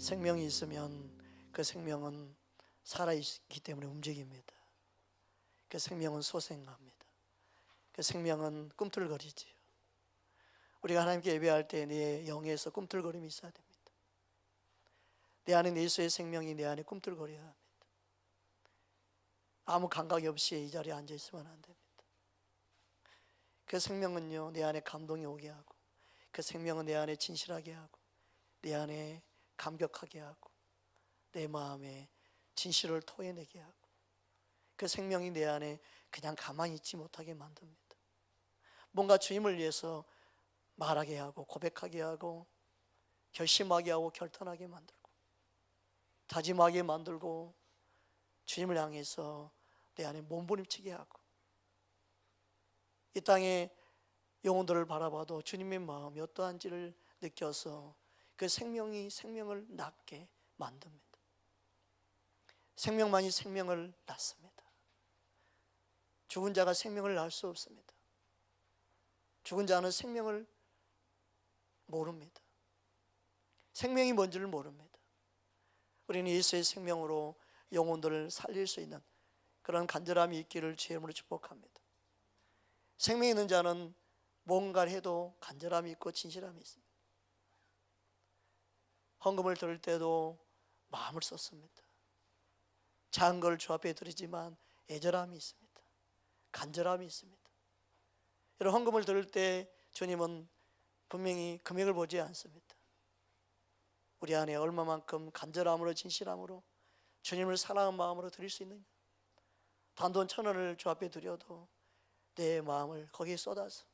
생명이 있으면 그 생명은 살아있기 때문에 움직입니다. 그 생명은 소생합니다. 그 생명은 꿈틀거리지요. 우리가 하나님께 예배할 때 내 영에서 꿈틀거림이 있어야 됩니다. 내 안에 예수의 생명이 내 안에 꿈틀거려야 합니다. 아무 감각이 없이 이 자리에 앉아 있으면 안 됩니다. 그 생명은요, 내 안에 감동이 오게 하고, 그 생명은 내 안에 진실하게 하고, 내 안에 감격하게 하고, 내 마음에 진실을 토해내게 하고, 그 생명이 내 안에 그냥 가만히 있지 못하게 만듭니다. 뭔가 주님을 위해서 말하게 하고, 고백하게 하고, 결심하게 하고, 결단하게 만들고, 다짐하게 만들고, 주님을 향해서 내 안에 몸부림치게 하고, 이 땅에 영혼들을 바라봐도 주님의 마음이 어떠한지를 느껴서 그 생명이 생명을 낳게 만듭니다. 생명만이 생명을 낳습니다. 죽은 자가 생명을 낳을 수 없습니다. 죽은 자는 생명을 모릅니다. 생명이 뭔지를 모릅니다. 우리는 예수의 생명으로 영혼들을 살릴 수 있는 그런 간절함이 있기를 주의 이름으로 축복합니다. 생명이 있는 자는 뭔가를 해도 간절함이 있고 진실함이 있습니다. 헌금을 드릴 때도 마음을 썼습니다. 작은 걸 주 앞에 드리지만 애절함이 있습니다. 간절함이 있습니다. 여러분, 헌금을 드릴 때 주님은 분명히 금액을 보지 않습니다. 우리 안에 얼마만큼 간절함으로 진실함으로 주님을 사랑하는 마음으로 드릴 수 있느냐. 단돈 1,000원을 주 앞에 드려도 내 마음을 거기에 쏟아서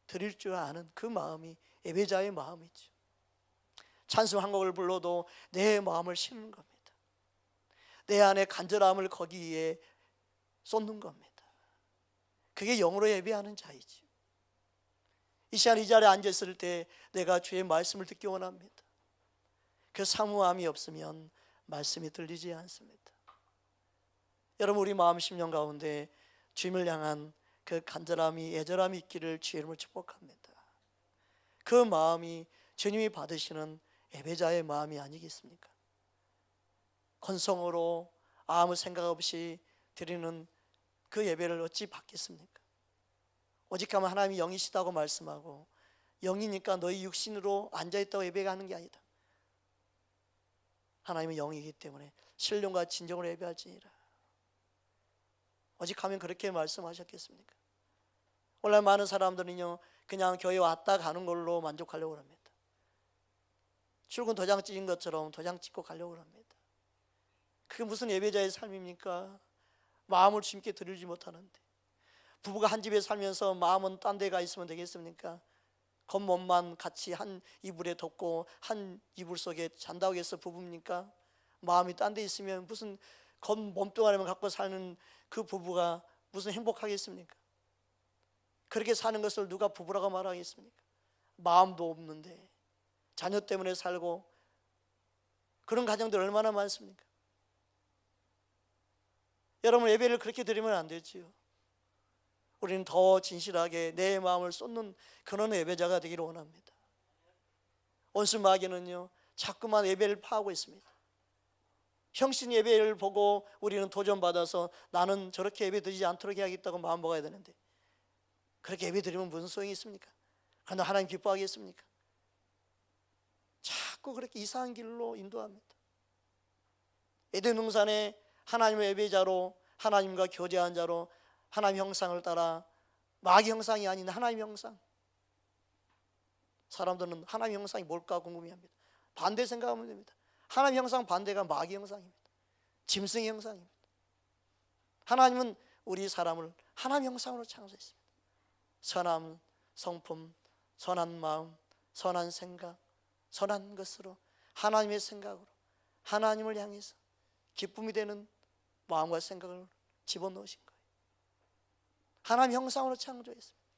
드릴 줄 아는 그 마음이 예배자의 마음이죠. 찬송 한 곡을 불러도 내 마음을 심는 겁니다. 내 안에 간절함을 거기에 쏟는 겁니다. 그게 영으로 예배하는 자이죠. 이 시간 이 자리에 앉았을 때 내가 주의 말씀을 듣기 원합니다. 그 사모함이 없으면 말씀이 들리지 않습니다. 여러분, 우리 마음 심령 가운데 주님을 향한 그 간절함이, 애절함이 있기를 주의 이름으로 축복합니다. 그 마음이 주님이 받으시는 예배자의 마음이 아니겠습니까? 건성으로 아무 생각 없이 드리는 그 예배를 어찌 받겠습니까? 오직하면 하나님이 영이시다고 말씀하고, 영이니까 너희 육신으로 앉아있다고 예배가 하는 게 아니다. 하나님은 영이기 때문에 신령과 진정으로 예배할지니라. 오직하면 그렇게 말씀하셨겠습니까? 오늘 많은 사람들은요, 그냥 교회 왔다 가는 걸로 만족하려고 합니다. 출근 도장 찍은 것처럼 도장 찍고 가려고 합니다. 그게 무슨 예배자의 삶입니까? 마음을 주님께 드리지 못하는데, 부부가 한 집에 살면서 마음은 딴 데 가 있으면 되겠습니까? 겉몸만 같이 한 이불에 덮고 한 이불 속에 잔다고 해서 부부입니까? 마음이 딴 데 있으면 무슨 겉몸뚱아리만 갖고 사는 그 부부가 무슨 행복하겠습니까? 그렇게 사는 것을 누가 부부라고 말하겠습니까? 마음도 없는데 자녀 때문에 살고, 그런 가정들 얼마나 많습니까? 여러분, 예배를 그렇게 드리면 안 되지요. 우리는 더 진실하게 내 마음을 쏟는 그런 예배자가 되기를 원합니다. 온수 마귀는요, 자꾸만 예배를 파하고 있습니다. 형신 예배를 보고 우리는 도전받아서 나는 저렇게 예배 드리지 않도록 해야겠다고 마음 먹어야 되는데, 그렇게 예배 드리면 무슨 소용이 있습니까? 그러나 하나님 기뻐하겠습니까? 자꾸 그렇게 이상한 길로 인도합니다. 에덴 동산에 하나님의 예배자로, 하나님과 교제한 자로, 하나님 형상을 따라, 마귀 형상이 아닌 하나님 형상. 사람들은 하나님 형상이 뭘까 궁금해합니다. 반대 생각하면 됩니다. 하나님 형상 반대가 마귀 형상입니다. 짐승의 형상입니다. 하나님은 우리 사람을 하나님 형상으로 창조했습니다. 선함, 성품, 선한 마음, 선한 생각, 선한 것으로, 하나님의 생각으로 하나님을 향해서 기쁨이 되는 마음과 생각을 집어넣으신 거예요. 하나님 형상으로 창조했습니다.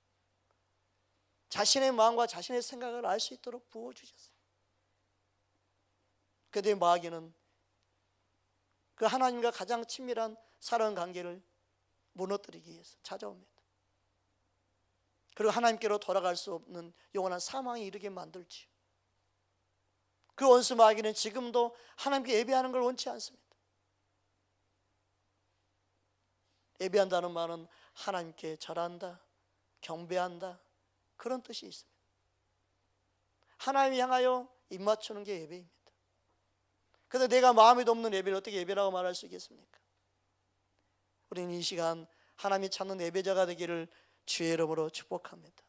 자신의 마음과 자신의 생각을 알 수 있도록 부어주셨어요. 그런데 마귀는 그 하나님과 가장 친밀한 사랑 관계를 무너뜨리기 위해서 찾아옵니다. 그리고 하나님께로 돌아갈 수 없는 영원한 사망에 이르게 만들지요. 그 원수 마귀는 지금도 하나님께 예배하는 걸 원치 않습니다. 예배한다는 말은 하나님께 절한다, 경배한다, 그런 뜻이 있습니다. 하나님 향하여 입맞추는 게 예배입니다. 그런데 내가 마음이 없는 예배를 어떻게 예배라고 말할 수 있겠습니까? 우리는 이 시간 하나님이 찾는 예배자가 되기를 주의 이름으로 축복합니다.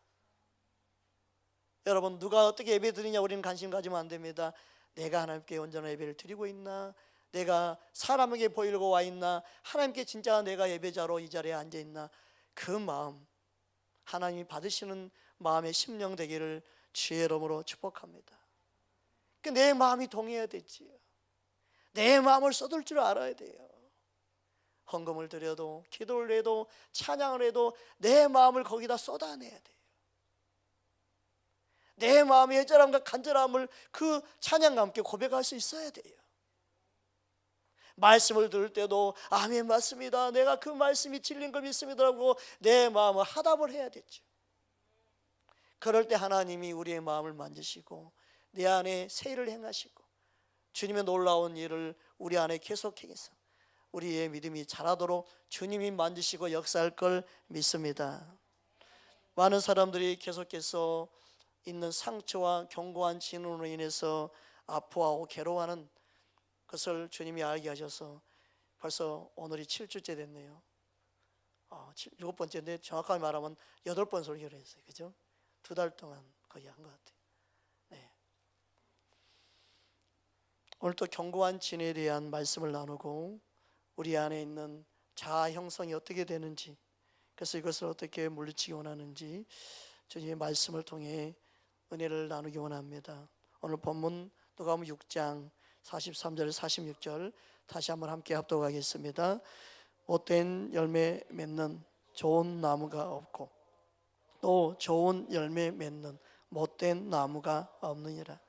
여러분, 누가 어떻게 예배 드리냐 우리는 관심 가지면 안 됩니다. 내가 하나님께 온전한 예배를 드리고 있나, 내가 사람에게 보이려고 와 있나, 하나님께 진짜 내가 예배자로 이 자리에 앉아 있나, 그 마음, 하나님이 받으시는 마음의 심령 되기를 주의 이름으로 축복합니다. 내 마음이 동해야 되지요. 내 마음을 쏟을 줄 알아야 돼요. 헌금을 드려도, 기도를 해도, 찬양을 해도 내 마음을 거기다 쏟아내야 돼요. 내 마음의 애절함과 간절함을 그 찬양과 함께 고백할 수 있어야 돼요. 말씀을 들을 때도 아멘 맞습니다, 내가 그 말씀이 진리인 걸 믿습니다라고 내 마음을 화답을 해야 되죠. 그럴 때 하나님이 우리의 마음을 만지시고 내 안에 새 일을 행하시고 주님의 놀라운 일을 우리 안에 계속해서 우리의 믿음이 자라도록 주님이 만지시고 역사할 걸 믿습니다. 많은 사람들이 계속해서 있는 상처와 견고한 진으로 인해서 아파하고 괴로워하는 것을 주님이 알게 하셔서 벌써 오늘이 7주째 됐네요. 7번째인데 정확하게 말하면 8번 설교를 했어요. 그죠? 2달 동안 거의 한 것 같아요. 네. 오늘 또 견고한 진에 대한 말씀을 나누고 우리 안에 있는 자아 형성이 어떻게 되는지, 그래서 이것을 어떻게 물리치기 원하는지 주님의 말씀을 통해 은혜를 나누기 원합니다. 오늘 본문 누가복음 6장 43절 46절 다시 한번 함께 합독하겠습니다. 못된 열매 맺는 좋은 나무가 없고 또 좋은 열매 맺는 못된 나무가 없느니라.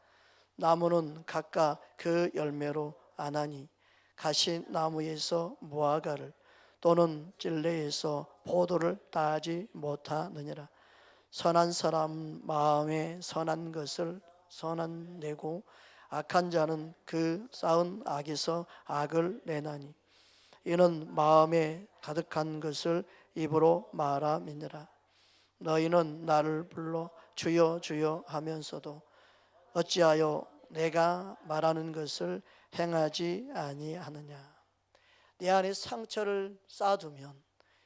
나무는 각각 그 열매로 아나니 가시 나무에서 무화과를 또는 찔레에서 포도를 따지 못하느니라. 선한 사람 마음에 선한 것을 선한 내고 악한 자는 그 쌓은 악에서 악을 내나니 이는 마음에 가득한 것을 입으로 말함이니라. 너희는 나를 불러 주여 주여 하면서도 어찌하여 내가 말하는 것을 행하지 아니하느냐. 내 안에 상처를 쌓아두면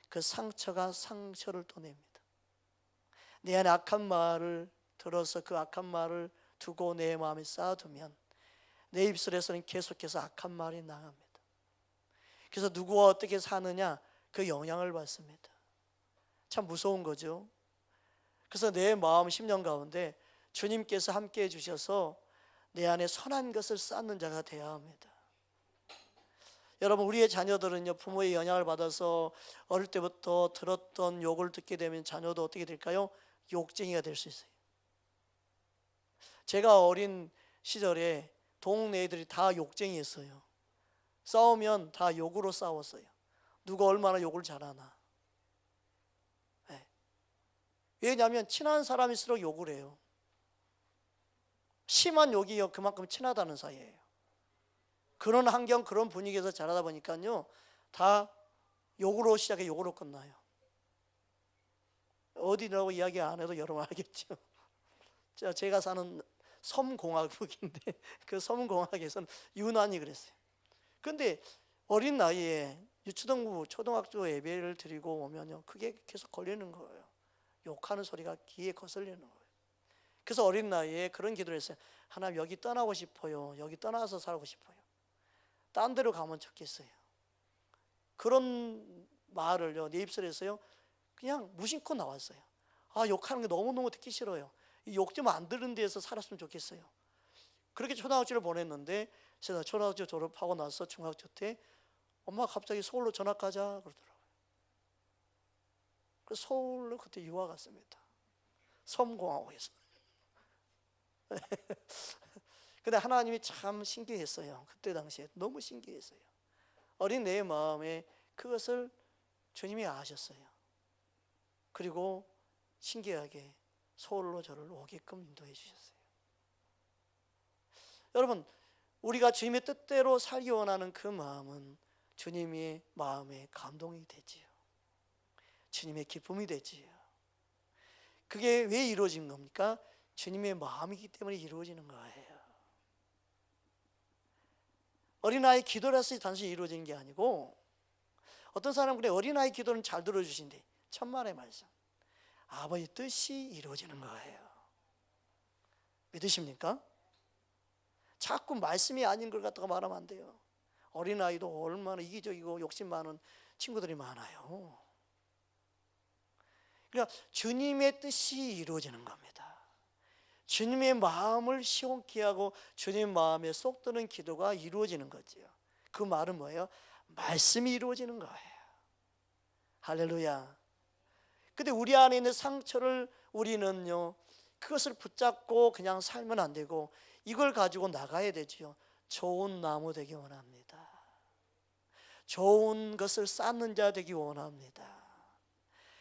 그 상처가 상처를 또 냅니다. 내 안에 악한 말을 들어서 그 악한 말을 두고 내 마음에 쌓아두면 내 입술에서는 계속해서 악한 말이 나갑니다. 그래서 누구와 어떻게 사느냐 그 영향을 받습니다. 참 무서운 거죠. 그래서 내 마음 심령 가운데 주님께서 함께 해주셔서 내 안에 선한 것을 쌓는 자가 되어야 합니다. 여러분, 우리의 자녀들은요 부모의 영향을 받아서 어릴 때부터 들었던 욕을 듣게 되면 자녀도 어떻게 될까요? 욕쟁이가 될 수 있어요. 제가 어린 시절에 동네 애들이 다 욕쟁이였어요. 싸우면 다 욕으로 싸웠어요. 누가 얼마나 욕을 잘하나. 네. 왜냐하면 친한 사람일수록 욕을 해요. 심한 욕이요 그만큼 친하다는 사이예요. 그런 환경, 그런 분위기에서 자라다 보니까요 다 욕으로 시작해 욕으로 끝나요. 어디라고 이야기 안 해도 여러분 알겠죠. 제가 사는 섬공화국인데 그 섬공화국에서는 유난히 그랬어요. 그런데 어린 나이에 유초등부, 초등학교 예배를 드리고 오면요 그게 계속 걸리는 거예요. 욕하는 소리가 귀에 거슬리는 거예요. 그래서 어린 나이에 그런 기도를 했어요. 하나님, 여기 떠나고 싶어요. 여기 떠나서 살고 싶어요. 딴 데로 가면 좋겠어요. 그런 말을요 내 입술에서요 그냥 무심코 나왔어요. 욕하는 게 너무너무 듣기 싫어요. 욕 좀 안 들은 데에서 살았으면 좋겠어요. 그렇게 초등학교를 보냈는데 제가 초등학교 졸업하고 나서 중학교 때 엄마가 갑자기 서울로 전학 가자 그러더라고요. 그래서 서울로 그때 유학 갔습니다. 섬공화국에서. 근데 하나님이 참 신기했어요. 그때 당시에 너무 신기했어요. 어린 내 마음에 그것을 주님이 아셨어요. 그리고 신기하게 서울로 저를 오게끔 인도해 주셨어요. 여러분, 우리가 주님의 뜻대로 살기 원하는 그 마음은 주님의 마음에 감동이 되지요. 주님의 기쁨이 되지요. 그게 왜 이루어진 겁니까? 주님의 마음이기 때문에 이루어지는 거예요. 어린아이 기도를 해서 단순히 이루어진 게 아니고, 어떤 사람은 그래, 어린아이 기도는 잘 들어주신대. 천만의 말씀, 아버지 뜻이 이루어지는 거예요. 믿으십니까? 자꾸 말씀이 아닌 걸 갖다가 말하면 안 돼요. 어린아이도 얼마나 이기적이고 욕심 많은 친구들이 많아요. 그러니까 주님의 뜻이 이루어지는 겁니다. 주님의 마음을 시원케 하고 주님의 마음에 쏙 드는 기도가 이루어지는 거지요. 그 말은 뭐예요? 말씀이 이루어지는 거예요. 할렐루야. 근데 우리 안에 있는 상처를 우리는요, 그것을 붙잡고 그냥 살면 안 되고 이걸 가지고 나가야 되지요. 좋은 나무 되기 원합니다. 좋은 것을 쌓는 자 되기 원합니다.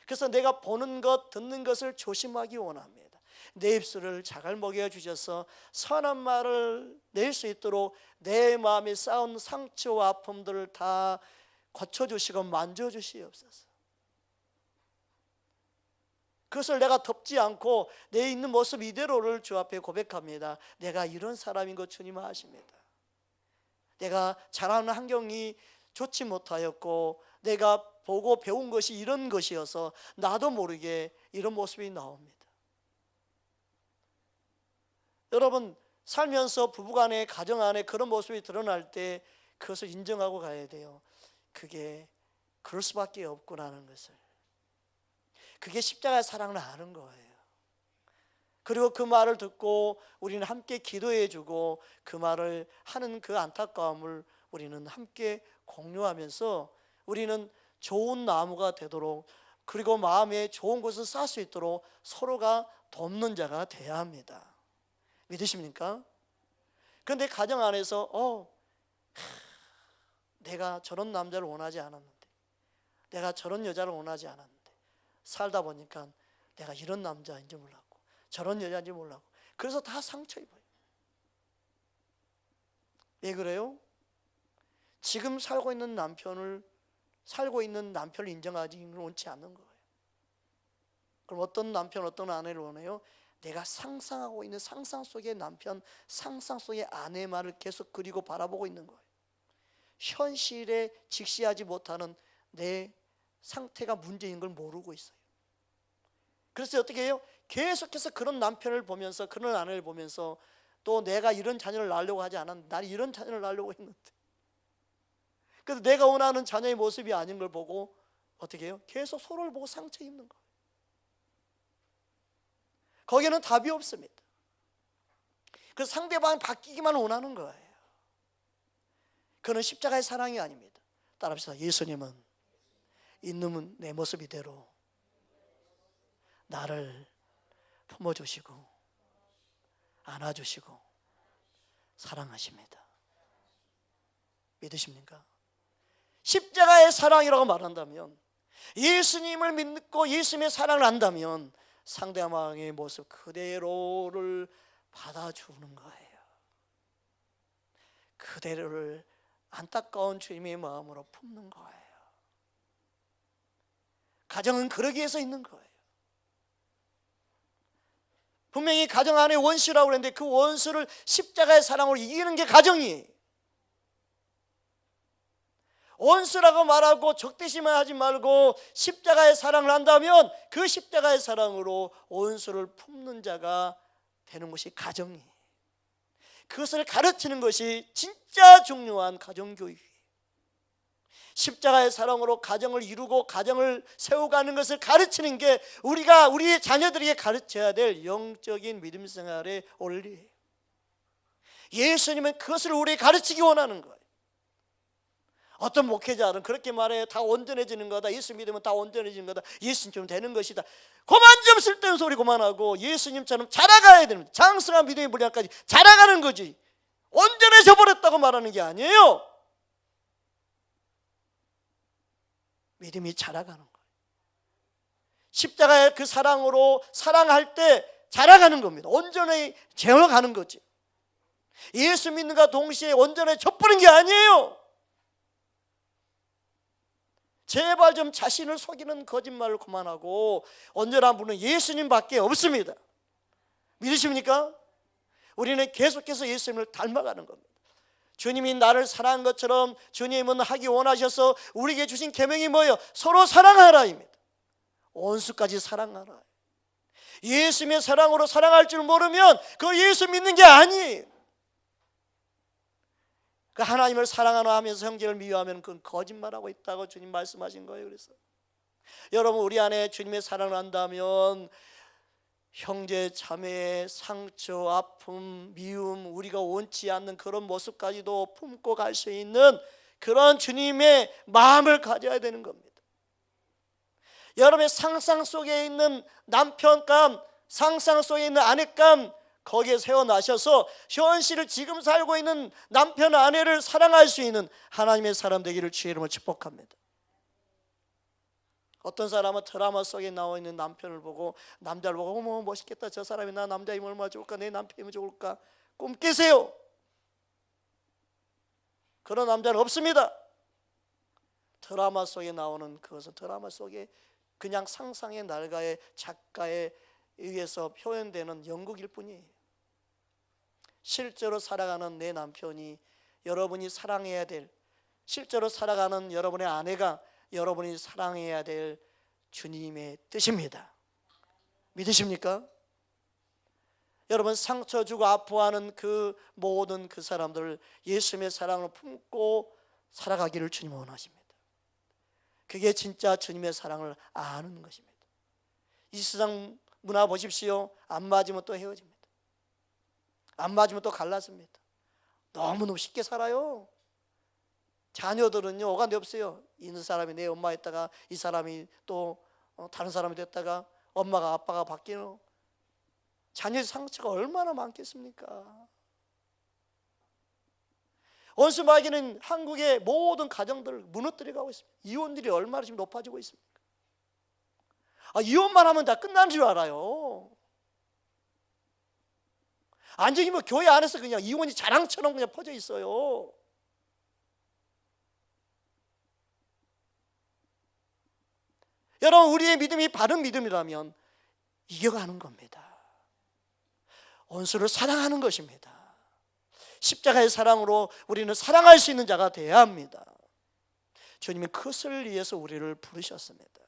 그래서 내가 보는 것, 듣는 것을 조심하기 원합니다. 내 입술을 잘 먹여 주셔서 선한 말을 낼 수 있도록 내 마음에 쌓은 상처와 아픔들을 다 고쳐주시고 만져주시옵소서. 그것을 내가 덮지 않고 내 있는 모습 이대로를 주 앞에 고백합니다. 내가 이런 사람인 것 주님 아십니다. 내가 자라는 환경이 좋지 못하였고 내가 보고 배운 것이 이런 것이어서 나도 모르게 이런 모습이 나옵니다. 여러분, 살면서 부부간에, 가정 안에 그런 모습이 드러날 때 그것을 인정하고 가야 돼요. 그게 그럴 수밖에 없구나는 것을. 그게 십자가의 사랑을 아는 거예요. 그리고 그 말을 듣고 우리는 함께 기도해 주고 그 말을 하는 그 안타까움을 우리는 함께 공유하면서 우리는 좋은 나무가 되도록, 그리고 마음에 좋은 것을 쌓을 수 있도록 서로가 돕는 자가 돼야 합니다. 믿으십니까? 그런데 가정 안에서 내가 저런 남자를 원하지 않았는데, 내가 저런 여자를 원하지 않았는데, 살다 보니까 내가 이런 남자인지 몰랐고 저런 여자인지 몰랐고, 그래서 다 상처 입어요. 왜 그래요? 지금 살고 있는 남편을 인정하지 원치 않는 거예요. 그럼 어떤 남편, 어떤 아내를 원해요? 내가 상상하고 있는 상상 속의 남편, 상상 속의 아내만을 계속 그리고 바라보고 있는 거예요. 현실에 직시하지 못하는 내 상태가 문제인 걸 모르고 있어요. 그래서 어떻게 해요? 계속해서 그런 남편을 보면서, 그런 아내를 보면서, 또 내가 이런 자녀를 낳으려고 하지 않았는데 나는 이런 자녀를 낳으려고 했는데, 그래서 내가 원하는 자녀의 모습이 아닌 걸 보고 어떻게 해요? 계속 서로를 보고 상처 입는 거예요. 거기에는 답이 없습니다. 그래서 상대방이 바뀌기만 원하는 거예요. 그는 십자가의 사랑이 아닙니다. 따라합시다. 예수님은 있는 내 모습 이대로 나를 품어주시고 안아주시고 사랑하십니다. 믿으십니까? 십자가의 사랑이라고 말한다면, 예수님을 믿고 예수님의 사랑을 안다면 상대방의 모습 그대로를 받아주는 거예요. 그대로를 안타까운 주님의 마음으로 품는 거예요. 가정은 그러기 위해서 있는 거예요. 분명히 가정 안에 원수라고 그랬는데 그 원수를 십자가의 사랑으로 이기는 게 가정이에요. 원수라고 말하고 적대심만 하지 말고 십자가의 사랑을 한다면 그 십자가의 사랑으로 원수를 품는 자가 되는 것이 가정이에요. 그것을 가르치는 것이 진짜 중요한 가정교육이에요. 십자가의 사랑으로 가정을 이루고 가정을 세워가는 것을 가르치는 게 우리가 우리의 자녀들에게 가르쳐야 될 영적인 믿음 생활의 원리예요. 예수님은 그것을 우리에게 가르치기 원하는 거예요. 어떤 목회자는 그렇게 말해요. 다 온전해지는 거다. 예수 믿으면 다 온전해지는 거다. 예수님처럼 되는 것이다. 그만 좀 쓸데없는 소리 그만하고 예수님처럼 자라가야 됩니다. 장성한 믿음의 분량까지 자라가는 거지, 온전해져 버렸다고 말하는 게 아니에요. 믿음이 자라가는 거예요. 십자가의 그 사랑으로 사랑할 때 자라가는 겁니다. 온전히 되어가는 거지. 예수 믿는가 동시에 온전히 져버린 게 아니에요. 제발 좀 자신을 속이는 거짓말을 그만하고 온전한 분은 예수님밖에 없습니다. 믿으십니까? 우리는 계속해서 예수님을 닮아가는 겁니다. 주님이 나를 사랑한 것처럼 주님은 하기 원하셔서 우리에게 주신 계명이 뭐예요? 서로 사랑하라입니다. 원수까지 사랑하라. 예수님의 사랑으로 사랑할 줄 모르면 그 예수 믿는 게 아니에요. 그 하나님을 사랑하나 하면서 형제를 미워하면 그건 거짓말하고 있다고 주님 말씀하신 거예요. 그래서 여러분, 우리 안에 주님의 사랑을 한다면 형제 자매의 상처, 아픔, 미움, 우리가 원치 않는 그런 모습까지도 품고 갈 수 있는 그런 주님의 마음을 가져야 되는 겁니다. 여러분의 상상 속에 있는 남편감, 상상 속에 있는 아내감, 거기에 세워나셔서 현실을 지금 살고 있는 남편, 아내를 사랑할 수 있는 하나님의 사람 되기를 주의 이름으로 축복합니다. 어떤 사람은 드라마 속에 나와 있는 남편을 보고, 남자를 보고 어머 멋있겠다, 저 사람이 나 남자이면 얼마나 좋을까, 내 남편이면 좋을까 꿈 깨세요. 그런 남자는 없습니다. 드라마 속에 나오는 그것은 드라마 속에 그냥 상상의 날가의 작가에 의해서 표현되는 연극일 뿐이에요. 실제로 살아가는 내 남편이 여러분이 사랑해야 될, 실제로 살아가는 여러분의 아내가 여러분이 사랑해야 될 주님의 뜻입니다. 믿으십니까? 여러분, 상처 주고 아파하는 그 모든 그 사람들을 예수님의 사랑을 품고 살아가기를 주님 원하십니다. 그게 진짜 주님의 사랑을 아는 것입니다. 이 세상 문화 보십시오. 안 맞으면 또 헤어집니다. 안 맞으면 또 갈랐습니다. 너무너무 쉽게 살아요. 자녀들은요, 어간데 없어요. 있는 사람이 내 엄마였다가 이 사람이 또 다른 사람이 됐다가 엄마가 아빠가 바뀌는, 자녀의 상처가 얼마나 많겠습니까? 원수마귀는 한국의 모든 가정들을 무너뜨려가고 있습니다. 이혼들이 얼마나 지금 높아지고 있습니까? 이혼만 하면 다 끝나는 줄 알아요. 안정이 뭐 교회 안에서 그냥 이혼이 자랑처럼 그냥 퍼져 있어요. 여러분, 우리의 믿음이 바른 믿음이라면 이겨가는 겁니다. 원수를 사랑하는 것입니다. 십자가의 사랑으로 우리는 사랑할 수 있는 자가 되어야 합니다. 주님이 그것을 위해서 우리를 부르셨습니다.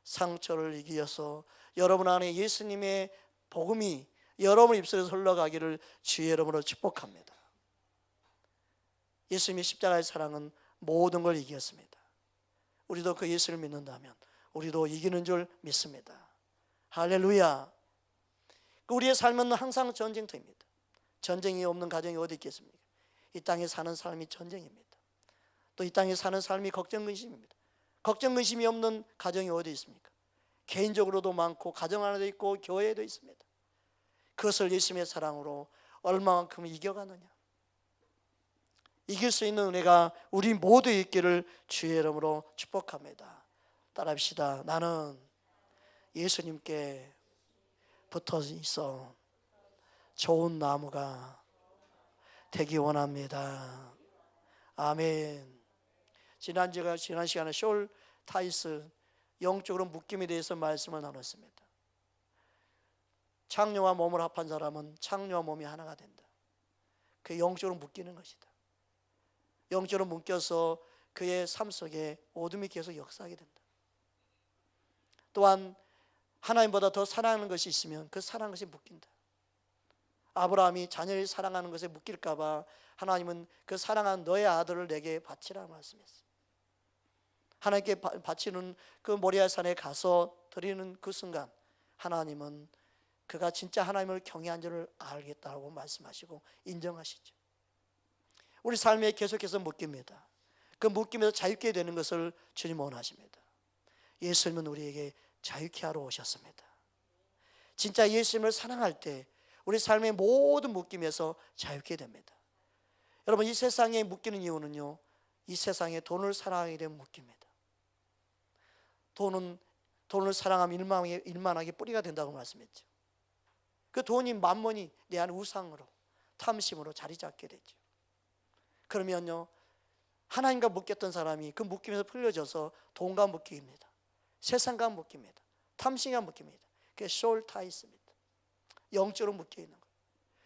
상처를 이기셔서 여러분 안에 예수님의 복음이 여러분 입술에서 흘러가기를 주의 이름으로 축복합니다. 예수님의 십자가의 사랑은 모든 걸 이겼습니다. 우리도 그 예수를 믿는다면 우리도 이기는 줄 믿습니다. 할렐루야. 우리의 삶은 항상 전쟁터입니다. 전쟁이 없는 가정이 어디 있겠습니까? 이 땅에 사는 삶이 전쟁입니다. 또 이 땅에 사는 삶이 걱정 근심입니다. 걱정 근심이 없는 가정이 어디 있습니까? 개인적으로도 많고 가정 안에도 있고 교회에도 있습니다. 그것을 예수님의 사랑으로 얼마만큼 이겨가느냐, 이길 수 있는 은혜가 우리 모두에 있기를 주의 이름으로 축복합니다. 따라합시다. 나는 예수님께 붙어 있어 좋은 나무가 되기 원합니다. 아멘. 지난 시간에 숄 타이스 영적으로 묶임에 대해서 말씀을 나눴습니다. 창녀와 몸을 합한 사람은 창녀와 몸이 하나가 된다. 그 영적으로 묶이는 것이다. 영적으로 묶여서 그의 삶 속에 어둠이 계속 역사하게 된다. 또한 하나님보다 더 사랑하는 것이 있으면 그 사랑하는 것이 묶인다. 아브라함이 자녀를 사랑하는 것에 묶일까 봐 하나님은 그 사랑하는 너의 아들을 내게 바치라고 말씀했어요. 하나님께 바치는 그 모리아 산에 가서 드리는 그 순간 하나님은 그가 진짜 하나님을 경외한 줄을 알겠다고 말씀하시고 인정하시죠. 우리 삶에 계속해서 묶입니다. 그 묶임에서 자유케 되는 것을 주님 원하십니다. 예수님은 우리에게 자유케 하러 오셨습니다. 진짜 예수님을 사랑할 때 우리 삶의 모든 묶임에서 자유케 됩니다. 여러분, 이 세상에 묶이는 이유는요, 이 세상에 돈을 사랑하게 되면 묶입니다. 돈을 사랑하면 일만하게 뿌리가 된다고 말씀했죠. 그 돈이 만mon이 내 안에 우상으로 탐심으로 자리 잡게 되죠. 그러면요, 하나님과 묶였던 사람이 그 묶임에서 풀려져서 돈과 묶입니다. 세상과 묶입니다. 탐심과 묶입니다. 그게 소울 타이스입니다. 영적으로 묶여 있는 거예요.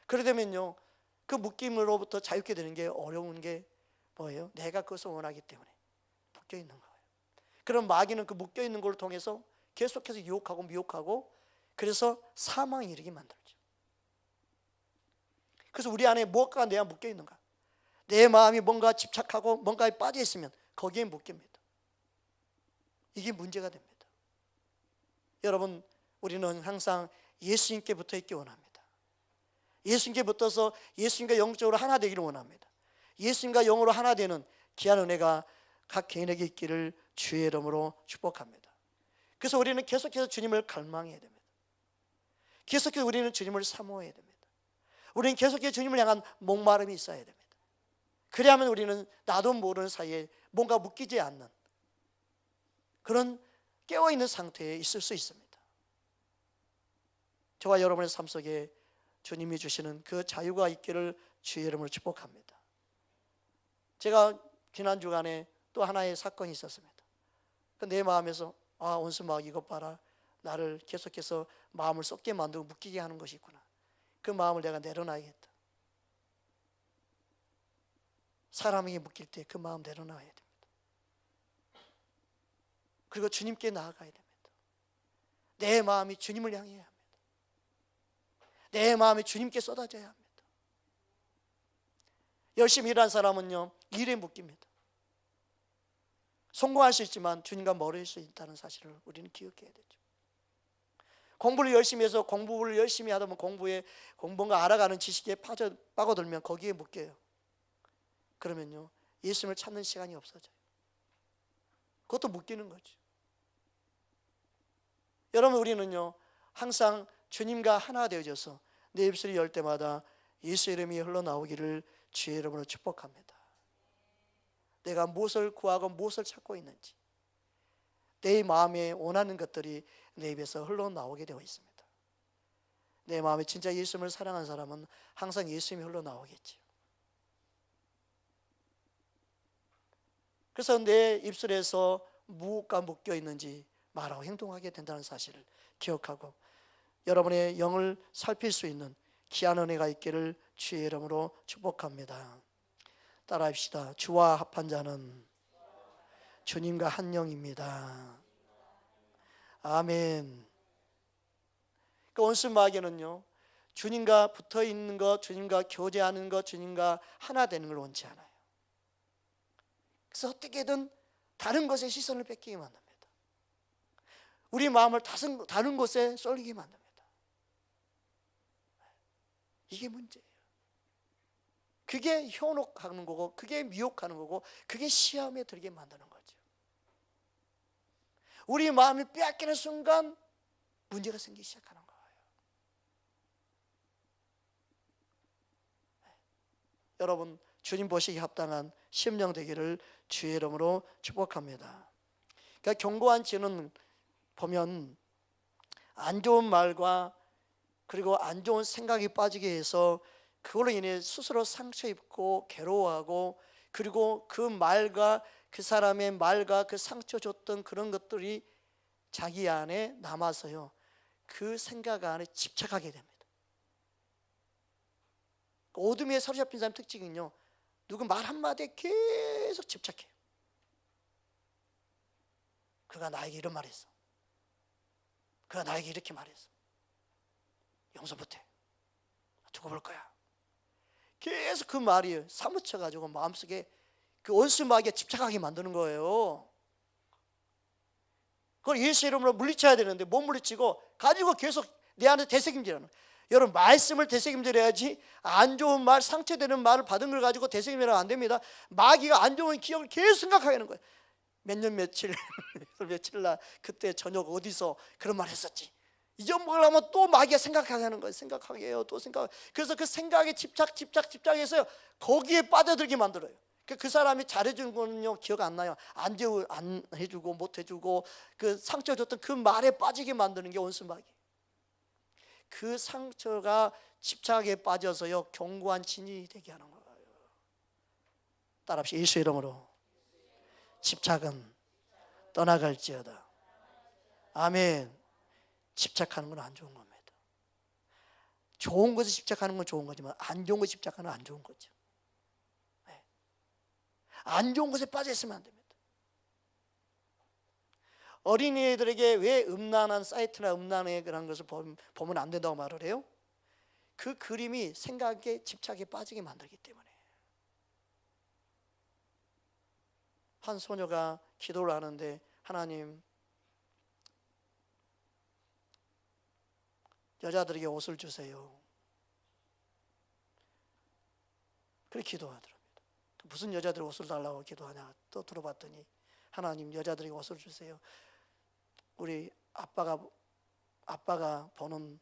그러려면요, 그 묶임으로부터 자유케 되는 게 어려운 게 뭐예요? 내가 그것을 원하기 때문에 묶여 있는 거예요. 그럼 마귀는 그 묶여 있는 걸 통해서 계속해서 유혹하고 미혹하고, 그래서 사망에 이르게 만들죠. 그래서 우리 안에 무엇가 내가 묶여 있는가? 내 마음이 뭔가 집착하고 뭔가에 빠져 있으면 거기에 묶입니다. 이게 문제가 됩니다. 여러분, 우리는 항상 예수님께 붙어 있기 원합니다. 예수님께 붙어서 예수님과 영적으로 하나 되기를 원합니다. 예수님과 영으로 하나 되는 귀한 은혜가 각 개인에게 있기를 주의 이름으로 축복합니다. 그래서 우리는 계속해서 주님을 갈망해야 됩니다. 계속해서 우리는 주님을 사모해야 됩니다. 우리는 계속해서 주님을 향한 목마름이 있어야 됩니다. 그래야만 우리는 나도 모르는 사이에 뭔가 묶이지 않는 그런 깨어있는 상태에 있을 수 있습니다. 저와 여러분의 삶 속에 주님이 주시는 그 자유가 있기를 주의 이름으로 축복합니다. 제가 지난 주간에 또 하나의 사건이 있었습니다. 내 마음에서 원수마귀 이것 봐라, 나를 계속해서 마음을 썩게 만들고 묶이게 하는 것이 있구나. 그 마음을 내가 내려놔야겠다. 사람에게 묶일 때 그 마음 내려놔야 됩니다. 그리고 주님께 나아가야 됩니다. 내 마음이 주님을 향해야 합니다. 내 마음이 주님께 쏟아져야 합니다. 열심히 일한 사람은요, 일에 묶입니다. 성공할 수 있지만 주님과 멀어질 수 있다는 사실을 우리는 기억해야 되죠. 공부를 열심히 해서 공부를 열심히 하다 보면 공부에 뭔가 알아가는 지식에 빠져들면 거기에 묶여요. 그러면요, 예수님을 찾는 시간이 없어져요. 그것도 묶이는 거죠. 여러분, 우리는요, 항상 주님과 하나 되어져서 내 입술이 열 때마다 예수 이름이 흘러나오기를 주의 이름으로 축복합니다. 내가 무엇을 구하고 무엇을 찾고 있는지, 내 마음에 원하는 것들이 내 입에서 흘러나오게 되어 있습니다. 내 마음에 진짜 예수님을 사랑하는 사람은 항상 예수님이 흘러나오겠지요. 그래서 내 입술에서 무엇과 묶여 있는지 말하고 행동하게 된다는 사실을 기억하고, 여러분의 영을 살필 수 있는 귀한 은혜가 있기를 주의 이름으로 축복합니다. 따라합시다. 주와 합한 자는 주님과 한 영입니다. 아멘. 그 원수 마귀는요, 주님과 붙어 있는 것, 주님과 교제하는 것, 주님과 하나 되는 걸 원치 않아요. 그래서 어떻게든 다른 것에 시선을 뺏기게 만듭니다. 우리 마음을 다른 곳에 쏠리게 만듭니다. 이게 문제예요. 그게 현혹하는 거고, 그게 미혹하는 거고, 그게 시험에 들게 만드는 거죠. 우리 마음이 빼앗기는 순간 문제가 생기기 시작하는 거예요. 여러분, 주님 보시기에 합당한 심령 되기를 주의 이름으로 축복합니다. 그러니까 견고한 지는 보면 안 좋은 말과 그리고 안 좋은 생각이 빠지게 해서 그걸로 인해 스스로 상처 입고 괴로워하고, 그리고 그 말과 그 사람의 말과 그 상처 줬던 그런 것들이 자기 안에 남아서요, 그 생각 안에 집착하게 됩니다. 어둠에 사로잡힌 사람 특징은요, 누구 말 한마디에 계속 집착해요. 그가 나에게 이런 말했어, 그가 나에게 이렇게 말했어, 용서 못해, 두고 볼 거야. 계속 그 말이 사무쳐가지고 마음속에 그 원수 마귀가 집착하게 만드는 거예요. 그걸 예수 이름으로 물리쳐야 되는데 못 물리치고 가지고 계속 내 안에 되새김질하는. 여러분, 말씀을 되새김질해야지, 안 좋은 말, 상처되는 말을 받은 걸 가지고 되새김질하면 안 됩니다. 마귀가 안 좋은 기억을 계속 생각하게 하는 거예요. 몇 년 며칠 날 그때 저녁 어디서 그런 말 했었지, 잊어먹으려면 또 마귀가 생각하게 하는 거예요. 생각하게 해요. 또 생각. 그래서 그 생각에 집착해서요, 거기에 빠져들게 만들어요. 그 사람이 잘해준 거는요, 기억 안 나요. 안 해주고 못 해주고 그 상처 줬던 그 말에 빠지게 만드는 게 원수 마귀. 그 상처가 집착에 빠져서요 견고한 진이 되게 하는 거예요. 따라합시다. 예수 이름으로 집착은 떠나갈지어다. 아멘. 집착하는 건 안 좋은 겁니다. 좋은 것에 집착하는 건 좋은 거지만 안 좋은 것에 집착하는 건 안 좋은 거죠. 네. 안 좋은 것에 빠져 있으면 안 됩니다. 어린이들에게 왜 음란한 사이트나 음란의 그런 것을 보면 안 된다고 말을 해요? 그 그림이 생각에 집착에 빠지게 만들기 때문에. 한 소녀가 기도를 하는데 하나님, 여자들에게 옷을 주세요. 그렇게 기도하더랍니다. 무슨 여자들이 옷을 달라고 기도하냐 또 들어봤더니 하나님, 여자들에게 옷을 주세요. 우리 아빠가 보는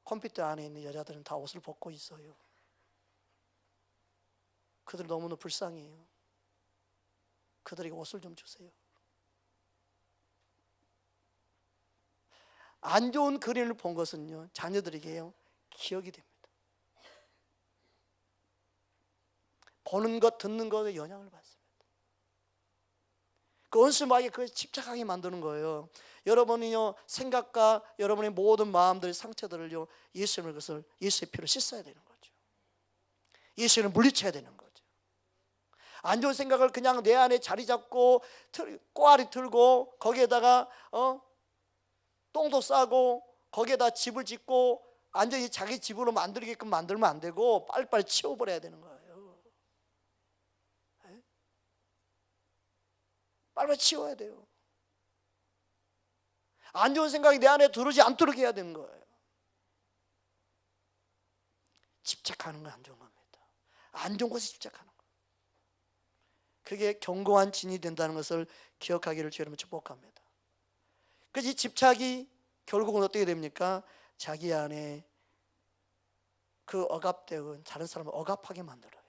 컴퓨터 안에 있는 여자들은 다 옷을 벗고 있어요. 그들 너무나 불쌍해요. 그들에게 옷을 좀 주세요. 안 좋은 그림을 본 것은요 자녀들에게요 기억이 됩니다. 보는 것 듣는 것에 영향을 받습니다. 그 원수마귀가 그걸 집착하게 만드는 거예요. 여러분이요 생각과 여러분의 모든 마음들의 상처들을요 예수님의 것을 예수의 피로 씻어야 되는 거죠. 예수를 물리쳐야 되는 거죠. 안 좋은 생각을 그냥 내 안에 자리 잡고 꼬아리 틀고 거기에다가 똥도 싸고 거기에다 집을 짓고 완전히 자기 집으로 만들게끔 만들면 안 되고 빨리빨리 치워버려야 되는 거예요. 네? 빨리빨리 치워야 돼요. 안 좋은 생각이 내 안에 들어오지 않도록 해야 되는 거예요. 집착하는 건 안 좋은 겁니다. 안 좋은 것에 집착하는 거예요. 그게 견고한 진이 된다는 것을 기억하기를 주님은 축복합니다. 그래서 이 집착이 결국은 어떻게 됩니까? 자기 안에 그 억압되고 다른 사람을 억압하게 만들어요.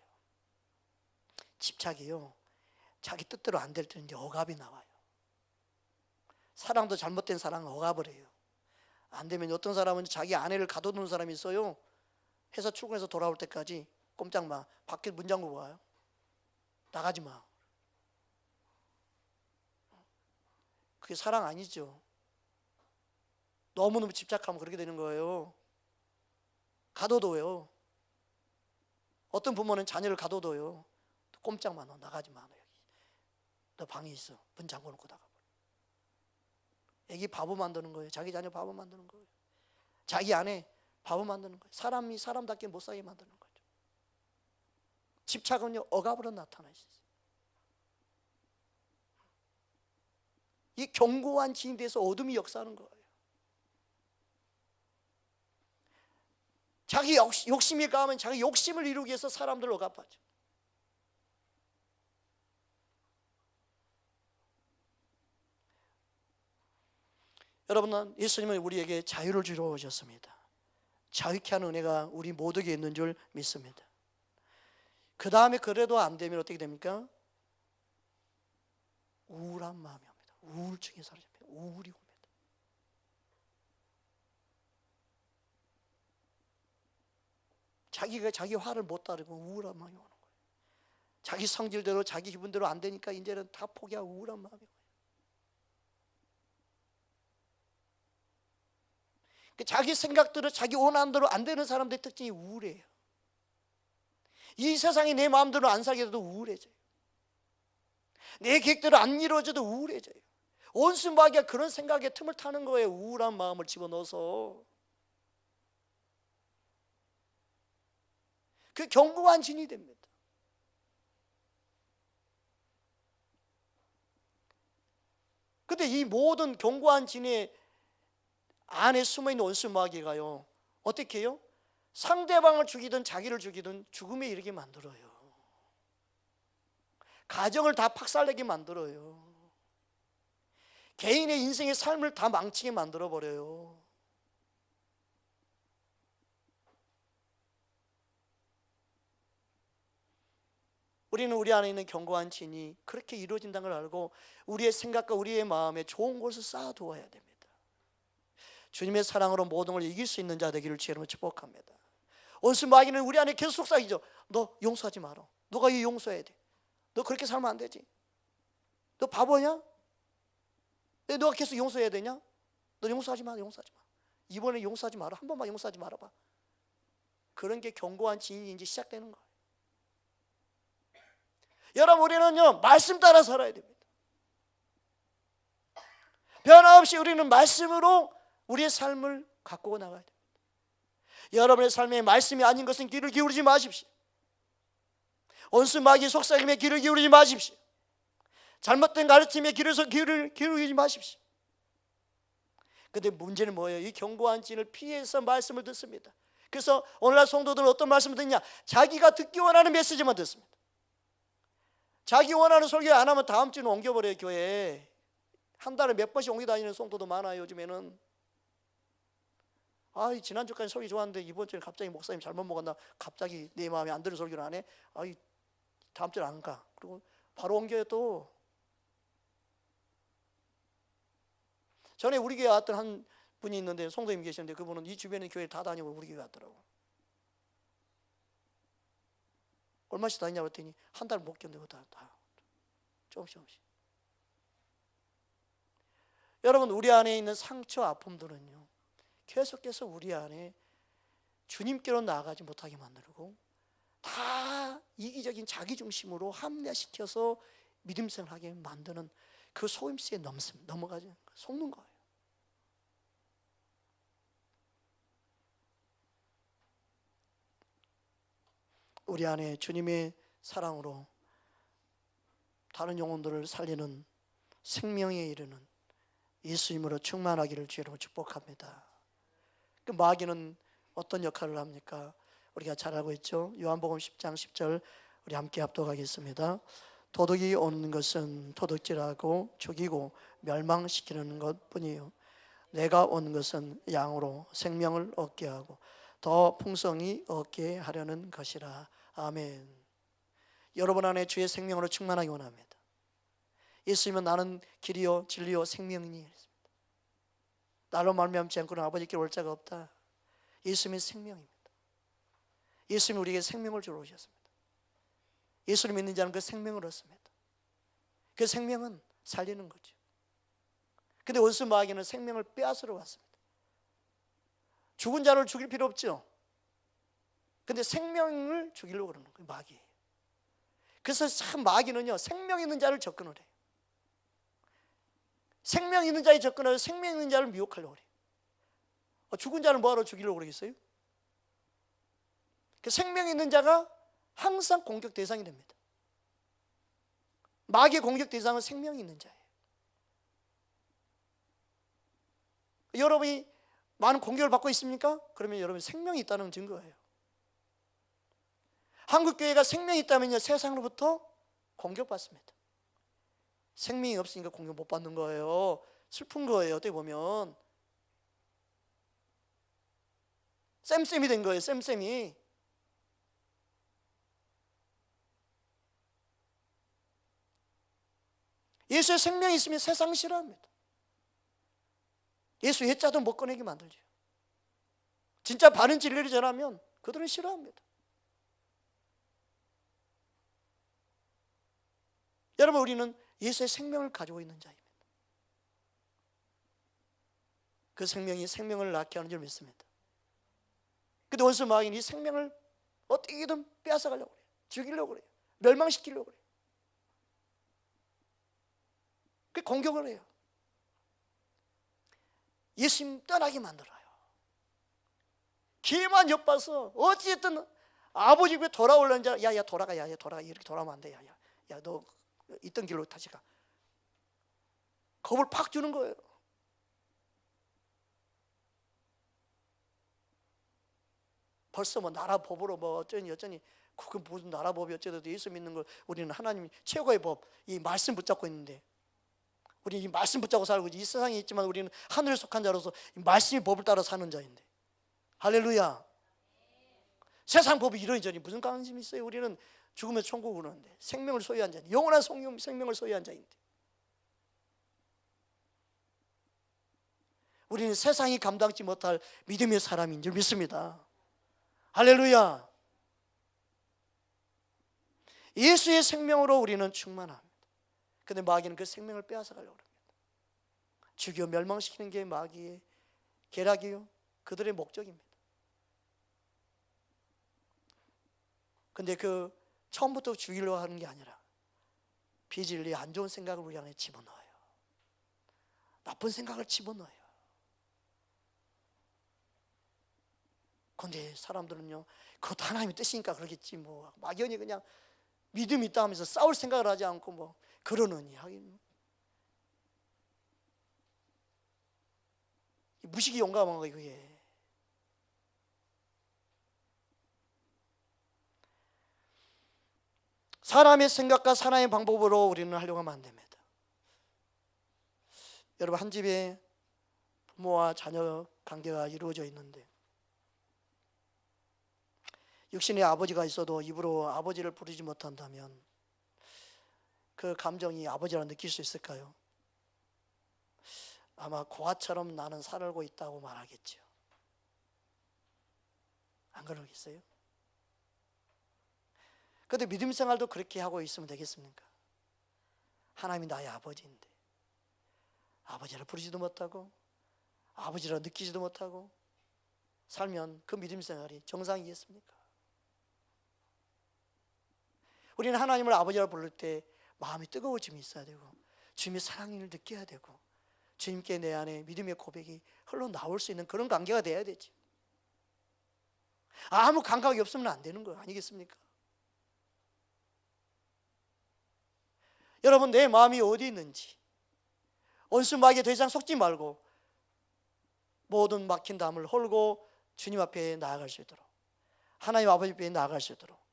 집착이요 자기 뜻대로 안 될 때는 이제 억압이 나와요. 사랑도 잘못된 사랑은 억압을 해요. 안 되면 어떤 사람은 자기 아내를 가둬두는 사람이 있어요. 회사 출근해서 돌아올 때까지 꼼짝 마. 밖에 문 잠그고 가요. 나가지 마. 그게 사랑 아니죠. 너무너무 집착하면 그렇게 되는 거예요. 가둬둬요. 어떤 부모는 자녀를 가둬둬요. 꼼짝 마. 너 나가지 마. 너 방에 있어. 문 잠궈놓고 나가버려. 애기 바보 만드는 거예요. 자기 자녀 바보 만드는 거예요. 자기 아내 바보 만드는 거예요. 사람이 사람답게 못 살게 만드는 거죠. 집착은요 억압으로 나타날 수 있어요. 이 견고한 진에 대해서 어둠이 역사하는 거예요. 자기 욕심이 강하면 자기 욕심을 이루기 위해서 사람들을 억압하죠. 여러분, 예수님은 우리에게 자유를 주러 오셨습니다. 자유케 하는 은혜가 우리 모두에게 있는 줄 믿습니다. 그 다음에 그래도 안 되면 어떻게 됩니까? 우울한 마음이 옵니다. 우울증에 사로잡혀 우울이 옵니다. 자기가 자기 화를 못 따르고 우울한 마음이 오는 거예요. 자기 성질대로 자기 기분대로 안 되니까 이제는 다 포기하고 우울한 마음이 와요. 자기 생각대로 자기 원하는 대로 안 되는 사람들의 특징이 우울해요. 이 세상이 내 마음대로 안 살게 돼도 우울해져요. 내 계획대로 안 이루어져도 우울해져요. 원수 마귀가 그런 생각에 틈을 타는 거예요. 우울한 마음을 집어넣어서. 그 견고한 진이 됩니다. 근데 이 모든 견고한 진의 안에 숨어있는 원수 마귀가요 어떻게 해요? 상대방을 죽이든 자기를 죽이든 죽음에 이르게 만들어요. 가정을 다 박살내게 만들어요. 개인의 인생의 삶을 다 망치게 만들어버려요. 우리는 우리 안에 있는 견고한 진이 그렇게 이루어진다는 걸 알고 우리의 생각과 우리의 마음에 좋은 것을 쌓아두어야 됩니다. 주님의 사랑으로 모든 걸 이길 수 있는 자 되기를 주님으로 축복합니다. 원수 마귀는 우리 안에 계속 속삭이죠. 너 용서하지 마라. 너가 이 용서해야 돼. 너 그렇게 살면 안 되지. 너 바보냐? 너가 계속 용서해야 되냐? 너 용서하지 마. 용서하지 마. 이번에 용서하지 마라. 한 번만 용서하지 말아봐. 그런 게 견고한 진이 이제 시작되는 거예요. 여러분, 우리는요 말씀 따라 살아야 됩니다. 변함없이 우리는 말씀으로 우리의 삶을 가꾸어 나가야 됩니다. 여러분의 삶에 말씀이 아닌 것은 귀를 기울이지 마십시오. 원수 마귀 속삭임에 귀를 기울이지 마십시오. 잘못된 가르침에 귀를 기울이지 마십시오. 근데 문제는 뭐예요? 이 견고한 진을 피해서 말씀을 듣습니다. 그래서 오늘날 성도들은 어떤 말씀을 듣냐? 자기가 듣기 원하는 메시지만 듣습니다. 자기 원하는 설교 안 하면 다음 주는 옮겨버려요. 교회에 한 달에 몇 번씩 옮겨 다니는 성도도 많아요. 요즘에는. 지난주까지 설교 좋았는데 이번 주에 갑자기 목사님 잘못 먹었나, 갑자기 내 마음에 안 드는 설교를 안 해. 다음 주에 안 가. 그리고 바로 옮겨요. 또 전에 우리 교회 왔던 한 분이 있는데, 성도님 계시는데, 그분은 이 주변에 교회 다 다니고 우리 교회 왔더라고. 얼마씩 다니냐고 했더니 한 달 못 견디고 다 조금씩. 여러분, 우리 안에 있는 상처, 아픔들은요 계속해서 우리 안에 주님께로 나아가지 못하게 만들고, 다 이기적인 자기 중심으로 합리화시켜서 믿음 생활하게 만드는 그 속임수에 넘어가지, 속는 거예요. 우리 안에 주님의 사랑으로 다른 영혼들을 살리는 생명에 이르는 예수님으로 충만하기를 주로 축복합니다. 그 마귀는 어떤 역할을 합니까? 우리가 잘 알고 있죠. 요한복음 10장 10절 우리 함께 합독하겠습니다. 도둑이 오는 것은 도둑질하고 죽이고 멸망시키는 것뿐이요, 내가 온 것은 양으로 생명을 얻게 하고 더 풍성히 얻게 하려는 것이라. 아멘. 여러분 안에 주의 생명으로 충만하기 원합니다. 예수님은 나는 길이요 진리요 생명이니, 나로 말미암지 않고는 아버지께 올 자가 없다. 예수님은 생명입니다. 예수님이 우리에게 생명을 주러 오셨습니다. 예수를 믿는 자는 그 생명을 얻습니다. 그 생명은 살리는 거죠. 근데 원수 마귀는 생명을 빼앗으러 왔습니다. 죽은 자를 죽일 필요 없죠. 근데 생명을 죽이려고 그러는 거예요, 마귀예요. 그래서 참 마귀는요 생명 있는 자를 접근을 해요. 생명 있는 자에 접근해서 생명 있는 자를 미혹하려고 그래요. 죽은 자를 뭐하러 죽이려고 그러겠어요? 그 생명 있는 자가 항상 공격 대상이 됩니다. 마귀의 공격 대상은 생명이 있는 자예요. 여러분이 많은 공격을 받고 있습니까? 그러면 여러분이 생명이 있다는 증거예요. 한국교회가 생명이 있다면요 세상으로부터 공격받습니다. 생명이 없으니까 공격 못 받는 거예요. 슬픈 거예요. 어떻게 보면 쌤쌤이 된 거예요. 쌤쌤이. 예수의 생명이 있으면 세상 싫어합니다. 예수 예자도 못 꺼내게 만들죠. 진짜 바른 진리를 전하면 그들은 싫어합니다. 여러분, 우리는 예수의 생명을 가지고 있는 자입니다. 그 생명이 생명을 낳게 하는 줄 믿습니다. 근데 원수 마귀는 이 생명을 어떻게든 빼앗아가려고 그래요. 죽이려고 그래요. 멸망시키려고 그래요. 그 공격을 해요. 예수님 떠나게 만들어요. 기회만 엿봐서 어찌됐든 아버지 집에 돌아오려는 자, 야 돌아가, 야 돌아가, 이렇게 돌아오면 안 돼, 야 너 있던 길로 다시 가. 겁을 팍 주는 거예요. 벌써 뭐 나라 법으로 뭐 어쩌니 그게 무슨 나라 법이 어쩌더라도 예수 믿는 걸 우리는 하나님 최고의 법, 이 말씀 붙잡고 있는데, 우리 이 말씀 붙잡고 살고 이 세상에 있지만 우리는 하늘에 속한 자로서 이 말씀의 법을 따라 사는 자인데, 할렐루야. 세상 법이 이러니 무슨 관심이 있어요? 우리는 죽으면 천국으로 오는데, 생명을 소유한 자, 영원한 생명을 소유한 자인데, 우리는 세상이 감당치 못할 믿음의 사람인 줄 믿습니다. 할렐루야. 예수의 생명으로 우리는 충만합니다. 그런데 마귀는 그 생명을 빼앗아 가려고 합니다. 죽여 멸망시키는 게 마귀의 계략이요, 그들의 목적입니다. 근데 그 처음부터 죽이려고 하는 게 아니라 비진리 안 좋은 생각을 우리 안에 집어넣어요. 나쁜 생각을 집어넣어요. 근데 사람들은요, 그것도 하나님의 뜻이니까 그러겠지 뭐, 막연히 그냥 믿음이 있다 하면서 싸울 생각을 하지 않고 뭐 그러느니 하긴, 무식이 용감한 거예요. 그게 사람의 생각과 사람의 방법으로 우리는 하려고 하면 안 됩니다. 여러분, 한 집에 부모와 자녀 관계가 이루어져 있는데 육신의 아버지가 있어도 입으로 아버지를 부르지 못한다면 그 감정이 아버지라 느낄 수 있을까요? 아마 고아처럼 나는 살고 있다고 말하겠죠. 안 그러겠어요? 그런데 믿음 생활도 그렇게 하고 있으면 되겠습니까? 하나님이 나의 아버지인데 아버지라 부르지도 못하고 아버지라 느끼지도 못하고 살면 그 믿음 생활이 정상이겠습니까? 우리는 하나님을 아버지라 부를 때 마음이 뜨거워짐이 있어야 되고 주님의 사랑을 느껴야 되고 주님께 내 안에 믿음의 고백이 흘러나올 수 있는 그런 관계가 돼야 되지. 아무 감각이 없으면 안 되는 거 아니겠습니까? 여러분, 내 마음이 어디 있는지 원수 마귀에 더 이상 속지 말고 모든 막힌 담을 홀고 주님 앞에 나아갈 수 있도록, 하나님 아버지 앞에 나아갈 수 있도록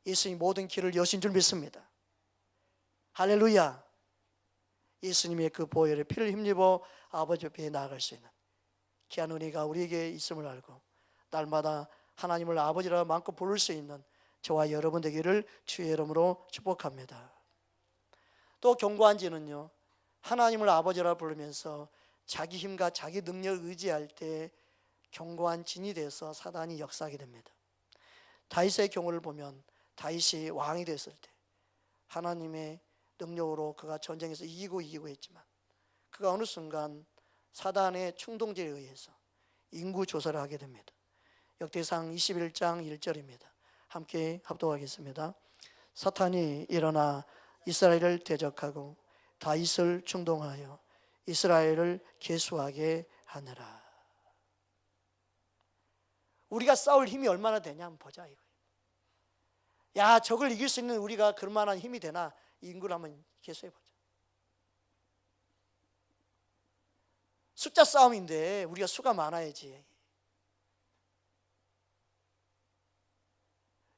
예수님 모든 길을 여신 줄 믿습니다. 할렐루야. 예수님의 그 보혈의 피를 힘입어 아버지 앞에 나아갈 수 있는 귀한 은혜가 우리에게 있음을 알고 날마다 하나님을 아버지라 마음껏 부를 수 있는 저와 여러분 되기를 주의 이름으로 축복합니다. 또 견고한 지는요, 하나님을 아버지라 부르면서 자기 힘과 자기 능력을 의지할 때 견고한 진이 돼서 사단이 역사하게 됩니다. 다윗의 경우를 보면 다윗이 왕이 됐을 때 하나님의 능력으로 그가 전쟁에서 이기고 했지만 그가 어느 순간 사단의 충동질에 의해서 인구 조사를 하게 됩니다. 역대상 21장 1절입니다. 함께 합독하겠습니다. 사탄이 일어나 이스라엘을 대적하고 다윗을 충동하여 이스라엘을 계수하게 하느라. 우리가 싸울 힘이 얼마나 되냐 한번 보자 이거예요. 야, 적을 이길 수 있는 우리가 그만한 힘이 되나? 이 인구를 한번 계수해보자. 숫자 싸움인데 우리가 수가 많아야지.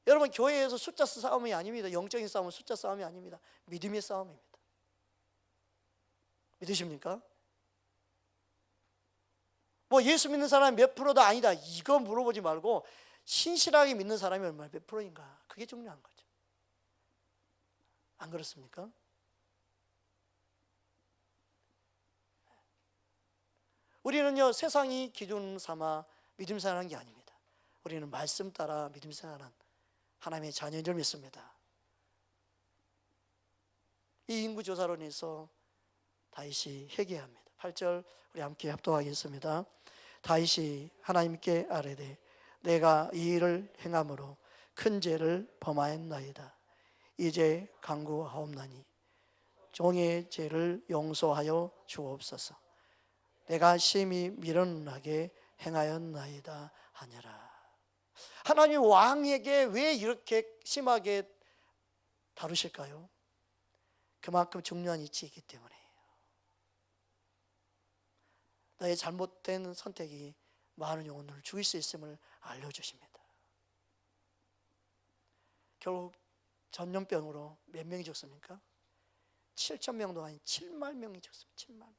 여러분, 교회에서 숫자 싸움이 아닙니다. 영적인 싸움은 숫자 싸움이 아닙니다. 믿음의 싸움입니다. 믿으십니까? 뭐 예수 믿는 사람이 몇 프로다 아니다 이거 물어보지 말고 신실하게 믿는 사람이 얼마나 몇 프로인가, 그게 중요한 거죠. 안 그렇습니까? 우리는요, 세상이 기준 삼아 믿음 생활하는 게 아닙니다. 우리는 말씀 따라 믿음 생활하는 하나님의 자녀인 줄 믿습니다. 이 인구조사론에서 다윗이 회개합니다. 8절 우리 함께 합독하겠습니다. 다윗이 하나님께 아뢰되 내가 이 일을 행함으로 큰 죄를 범하였나이다. 이제 간구하옵나니 종의 죄를 용서하여 주옵소서. 내가 심히 미련하게 행하였나이다 하니라. 하나님 왕에게 왜 이렇게 심하게 다루실까요? 그만큼 중요한 이치이기 때문이에요. 나의 잘못된 선택이 많은 영혼을 죽일 수 있음을 알려주십니다. 결국 전염병으로 몇 명이 죽습니까? 7,000명도 아닌 7만 명이 죽습니다. 7만 명.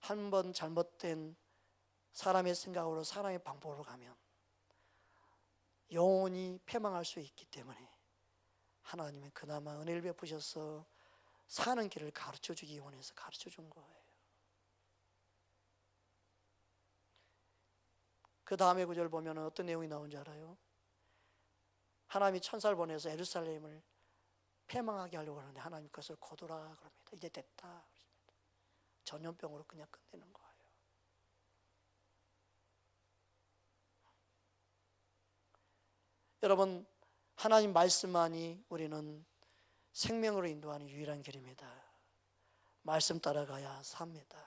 한 번 잘못된 사람의 생각으로 사람의 방법으로 가면 영혼이 패망할 수 있기 때문에 하나님은 그나마 은혜를 베푸셔서 사는 길을 가르쳐주기 원해서 가르쳐준 거예요. 그 다음에 구절 보면 어떤 내용이 나온지 알아요? 하나님이 천사를 보내서 예루살렘을 패망하게 하려고 하는데 하나님 그것을 거두라 그럽니다. 이제 됐다. 전염병으로 그냥 끝내는 거예요. 여러분, 하나님 말씀만이 우리는 생명으로 인도하는 유일한 길입니다. 말씀 따라가야 삽니다.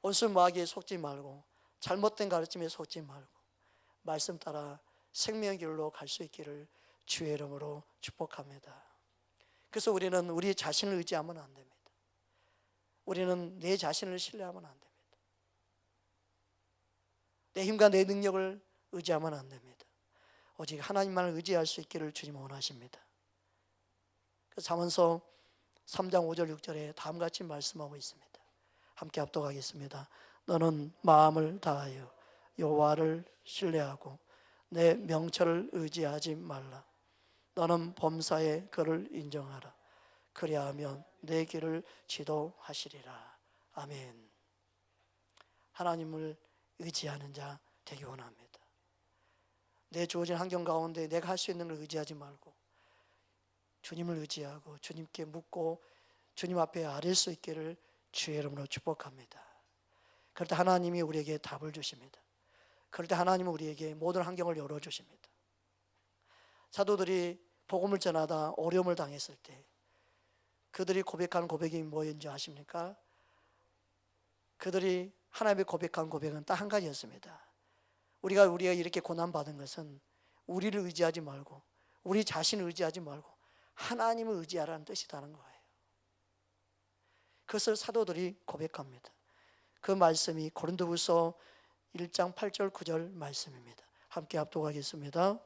온수 마귀에 속지 말고 잘못된 가르침에 속지 말고 말씀 따라 생명의 길로 갈 수 있기를 주의 이름으로 축복합니다. 그래서 우리는 우리 자신을 의지하면 안 됩니다. 우리는 내 자신을 신뢰하면 안 됩니다. 내 힘과 내 능력을 의지하면 안 됩니다. 오직 하나님만을 의지할 수 있기를 주님 원하십니다. 그래서 잠언서 3장 5절 6절에 다음같이 말씀하고 있습니다. 함께 합독하겠습니다. 너는 마음을 다하여 여호와를 신뢰하고 내 명철을 의지하지 말라. 너는 범사의 그를 인정하라. 그리하면 내 길을 지도하시리라. 아멘. 하나님을 의지하는 자 되기 원합니다. 내 주어진 환경 가운데 내가 할 수 있는 걸 의지하지 말고 주님을 의지하고 주님께 묻고 주님 앞에 아뢰 수 있기를 주의 이름으로 축복합니다. 그럴 때 하나님이 우리에게 답을 주십니다. 그럴 때 하나님은 우리에게 모든 환경을 열어주십니다. 사도들이 복음을 전하다 어려움을 당했을 때 그들이 고백한 고백이 뭐였는지 아십니까? 그들이 하나님의 고백한 고백은 딱 한 가지였습니다. 우리가 이렇게 고난받은 것은 우리를 의지하지 말고 우리 자신을 의지하지 말고 하나님을 의지하라는 뜻이라는 거예요. 그것을 사도들이 고백합니다. 그 말씀이 고린도후서 1장 8절 9절 말씀입니다. 함께 합독하겠습니다.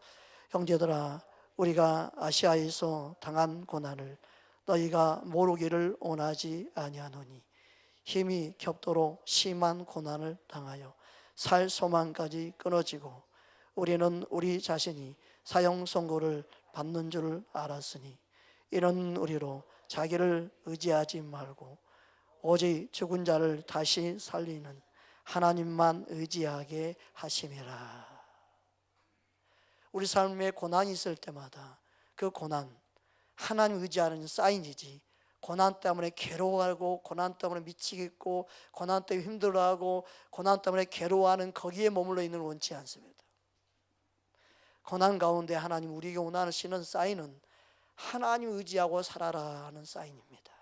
형제들아, 우리가 아시아에서 당한 고난을 너희가 모르기를 원하지 아니하노니 힘이 겹도록 심한 고난을 당하여 살 소망까지 끊어지고 우리는 우리 자신이 사형 선고를 받는 줄 알았으니 이런 우리로 자기를 의지하지 말고 오직 죽은 자를 다시 살리는 하나님만 의지하게 하심이라. 우리 삶에 고난이 있을 때마다 그 고난 하나님 의지하는 사인이지 고난 때문에 괴로워하고 고난 때문에 미치겠고 고난 때문에 힘들어하고 고난 때문에 괴로워하는 거기에 머물러 있는 원치 않습니다. 고난 가운데 하나님 우리에게 원하시는 사인은 하나님 의지하고 살아라 하는 사인입니다.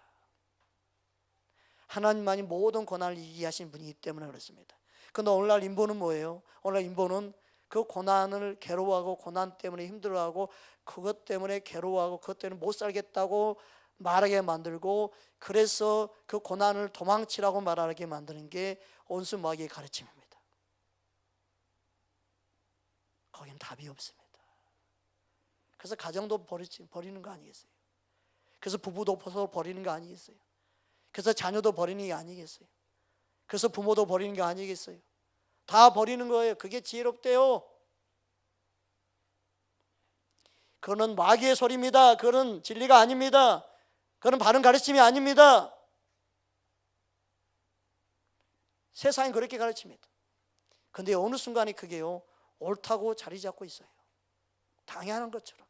하나님만이 모든 고난을 이기게 하신 분이기 때문에 그렇습니다. 그런데 오늘날 인본은 뭐예요? 오늘날 인본은 그 고난을 괴로워하고 고난 때문에 힘들어하고 그것 때문에 괴로워하고 그것 때문에 못 살겠다고 말하게 만들고 그래서 그 고난을 도망치라고 말하게 만드는 게 온수 마귀의 가르침입니다. 거긴 답이 없습니다. 그래서 가정도 버리는 거 아니겠어요? 그래서 부부도 버리는 거 아니겠어요? 그래서 자녀도 버리는 게 아니겠어요? 그래서 부모도 버리는 게 아니겠어요? 다 버리는 거예요. 그게 지혜롭대요. 그거는 마귀의 소리입니다. 그거는 진리가 아닙니다. 그건 바른 가르침이 아닙니다. 세상이 그렇게 가르칩니다. 그런데 어느 순간에 그게요 옳다고 자리 잡고 있어요. 당연한 것처럼.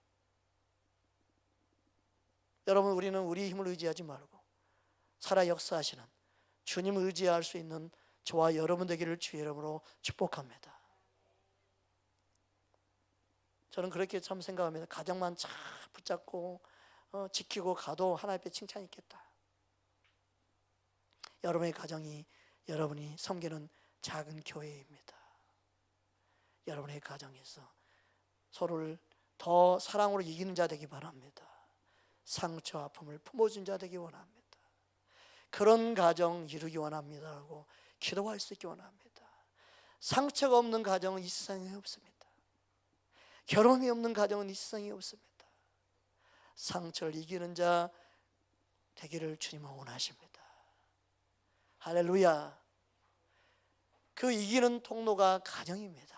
여러분, 우리는 우리 힘을 의지하지 말고 살아 역사하시는 주님을 의지할 수 있는 저와 여러분 되기를 주의 이름으로 축복합니다. 저는 그렇게 참 생각합니다. 가정만 잘 붙잡고 지키고 가도 하나님 앞에 칭찬이 있겠다. 여러분의 가정이 여러분이 섬기는 작은 교회입니다. 여러분의 가정에서 서로를 더 사랑으로 이기는 자 되기 바랍니다. 상처 아픔을 품어준 자 되기 원합니다. 그런 가정 이루기 원합니다라고 기도할 수 있기 원합니다. 상처가 없는 가정은 이 세상에 없습니다. 결혼이 없는 가정은 이 세상에 없습니다. 상처를 이기는 자 되기를 주님은 원하십니다. 할렐루야. 그 이기는 통로가 가정입니다.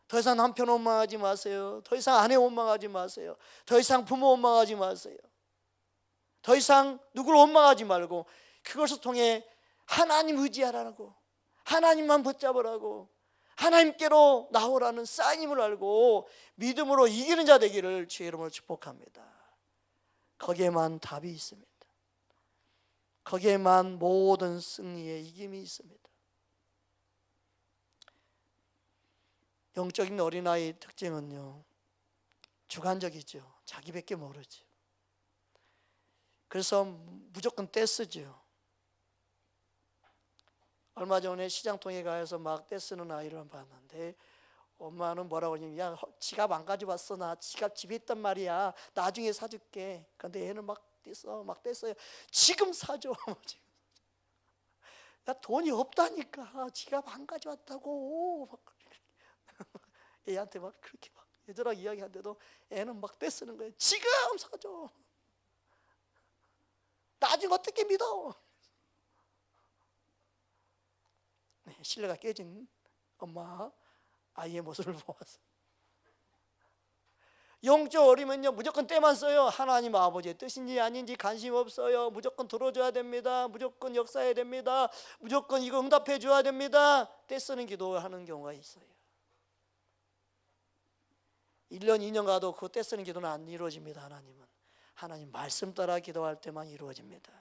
더 이상 남편 원망하지 마세요. 더 이상 아내 원망하지 마세요. 더 이상 부모 원망하지 마세요. 더 이상 누구를 원망하지 말고 그것을 통해 하나님 의지하라고, 하나님만 붙잡으라고, 하나님께로 나오라는 사인임을 알고 믿음으로 이기는 자 되기를 주의 이름으로 축복합니다. 거기에만 답이 있습니다. 거기에만 모든 승리의 이김이 있습니다. 영적인 어린아이의 특징은요, 주관적이죠. 자기밖에 모르죠. 그래서 무조건 떼쓰죠. 얼마 전에 시장통에 가서 막 떼쓰는 아이를 봤는데 엄마는 뭐라고 하냐면, 야, 지갑 안 가져왔어. 나 지갑 집에 있단 말이야. 나중에 사줄게. 근데 얘는 막 떼써요. 지금 사줘. 나 돈이 없다니까. 지갑 안 가져왔다고. 애한테 막 그렇게 막 애들하고 이야기하는데도 애는 막 떼쓰는 거예요. 지금 사줘. 나중에 어떻게 믿어? 네, 신뢰가 깨진 엄마, 아이의 모습을 보았어요. 영적 어리면요, 무조건 때만 써요. 하나님 아버지의 뜻인지 아닌지 관심 없어요. 무조건 들어줘야 됩니다. 무조건 역사해야 됩니다. 무조건 이거 응답해 줘야 됩니다. 때 쓰는 기도하는 경우가 있어요. 1년 2년 가도 그 때 쓰는 기도는 안 이루어집니다. 하나님 말씀 따라 기도할 때만 이루어집니다.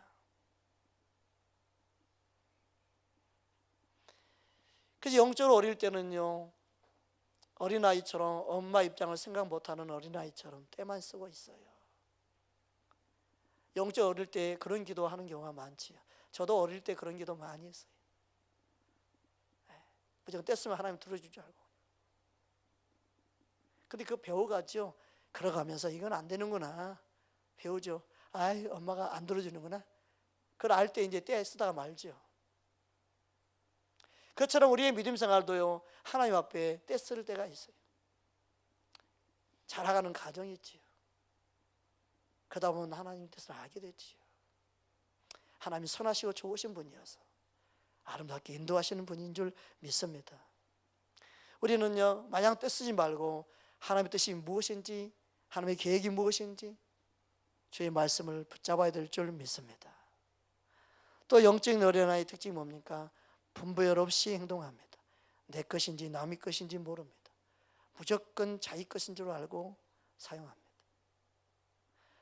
그래서 영적으로 어릴 때는요, 어린아이처럼 엄마 입장을 생각 못하는 어린아이처럼 때만 쓰고 있어요. 영적 어릴 때 그런 기도하는 경우가 많지요. 저도 어릴 때 그런 기도 많이 했어요. 무조건 때 쓰면 하나님 들어줄 줄 알고. 근데 그거 배워가죠. 걸어가면서 이건 안 되는구나 배우죠. 아이, 엄마가 안 들어주는구나. 그걸 알 때 이제 때 쓰다가 말죠. 그처럼 우리의 믿음 생활도요, 하나님 앞에 때 쓸 때가 있어요. 자라가는 과정이 있지요. 그러다 보면 하나님 뜻을 알게 되지요. 하나님이 선하시고 좋으신 분이어서 아름답게 인도하시는 분인 줄 믿습니다. 우리는요, 마냥 때 쓰지 말고 하나님의 뜻이 무엇인지, 하나님의 계획이 무엇인지 주의 말씀을 붙잡아야 될 줄 믿습니다. 또 영적인 어린아이의 특징이 뭡니까? 분별 없이 행동합니다. 내 것인지 남의 것인지 모릅니다. 무조건 자기 것인 줄 알고 사용합니다.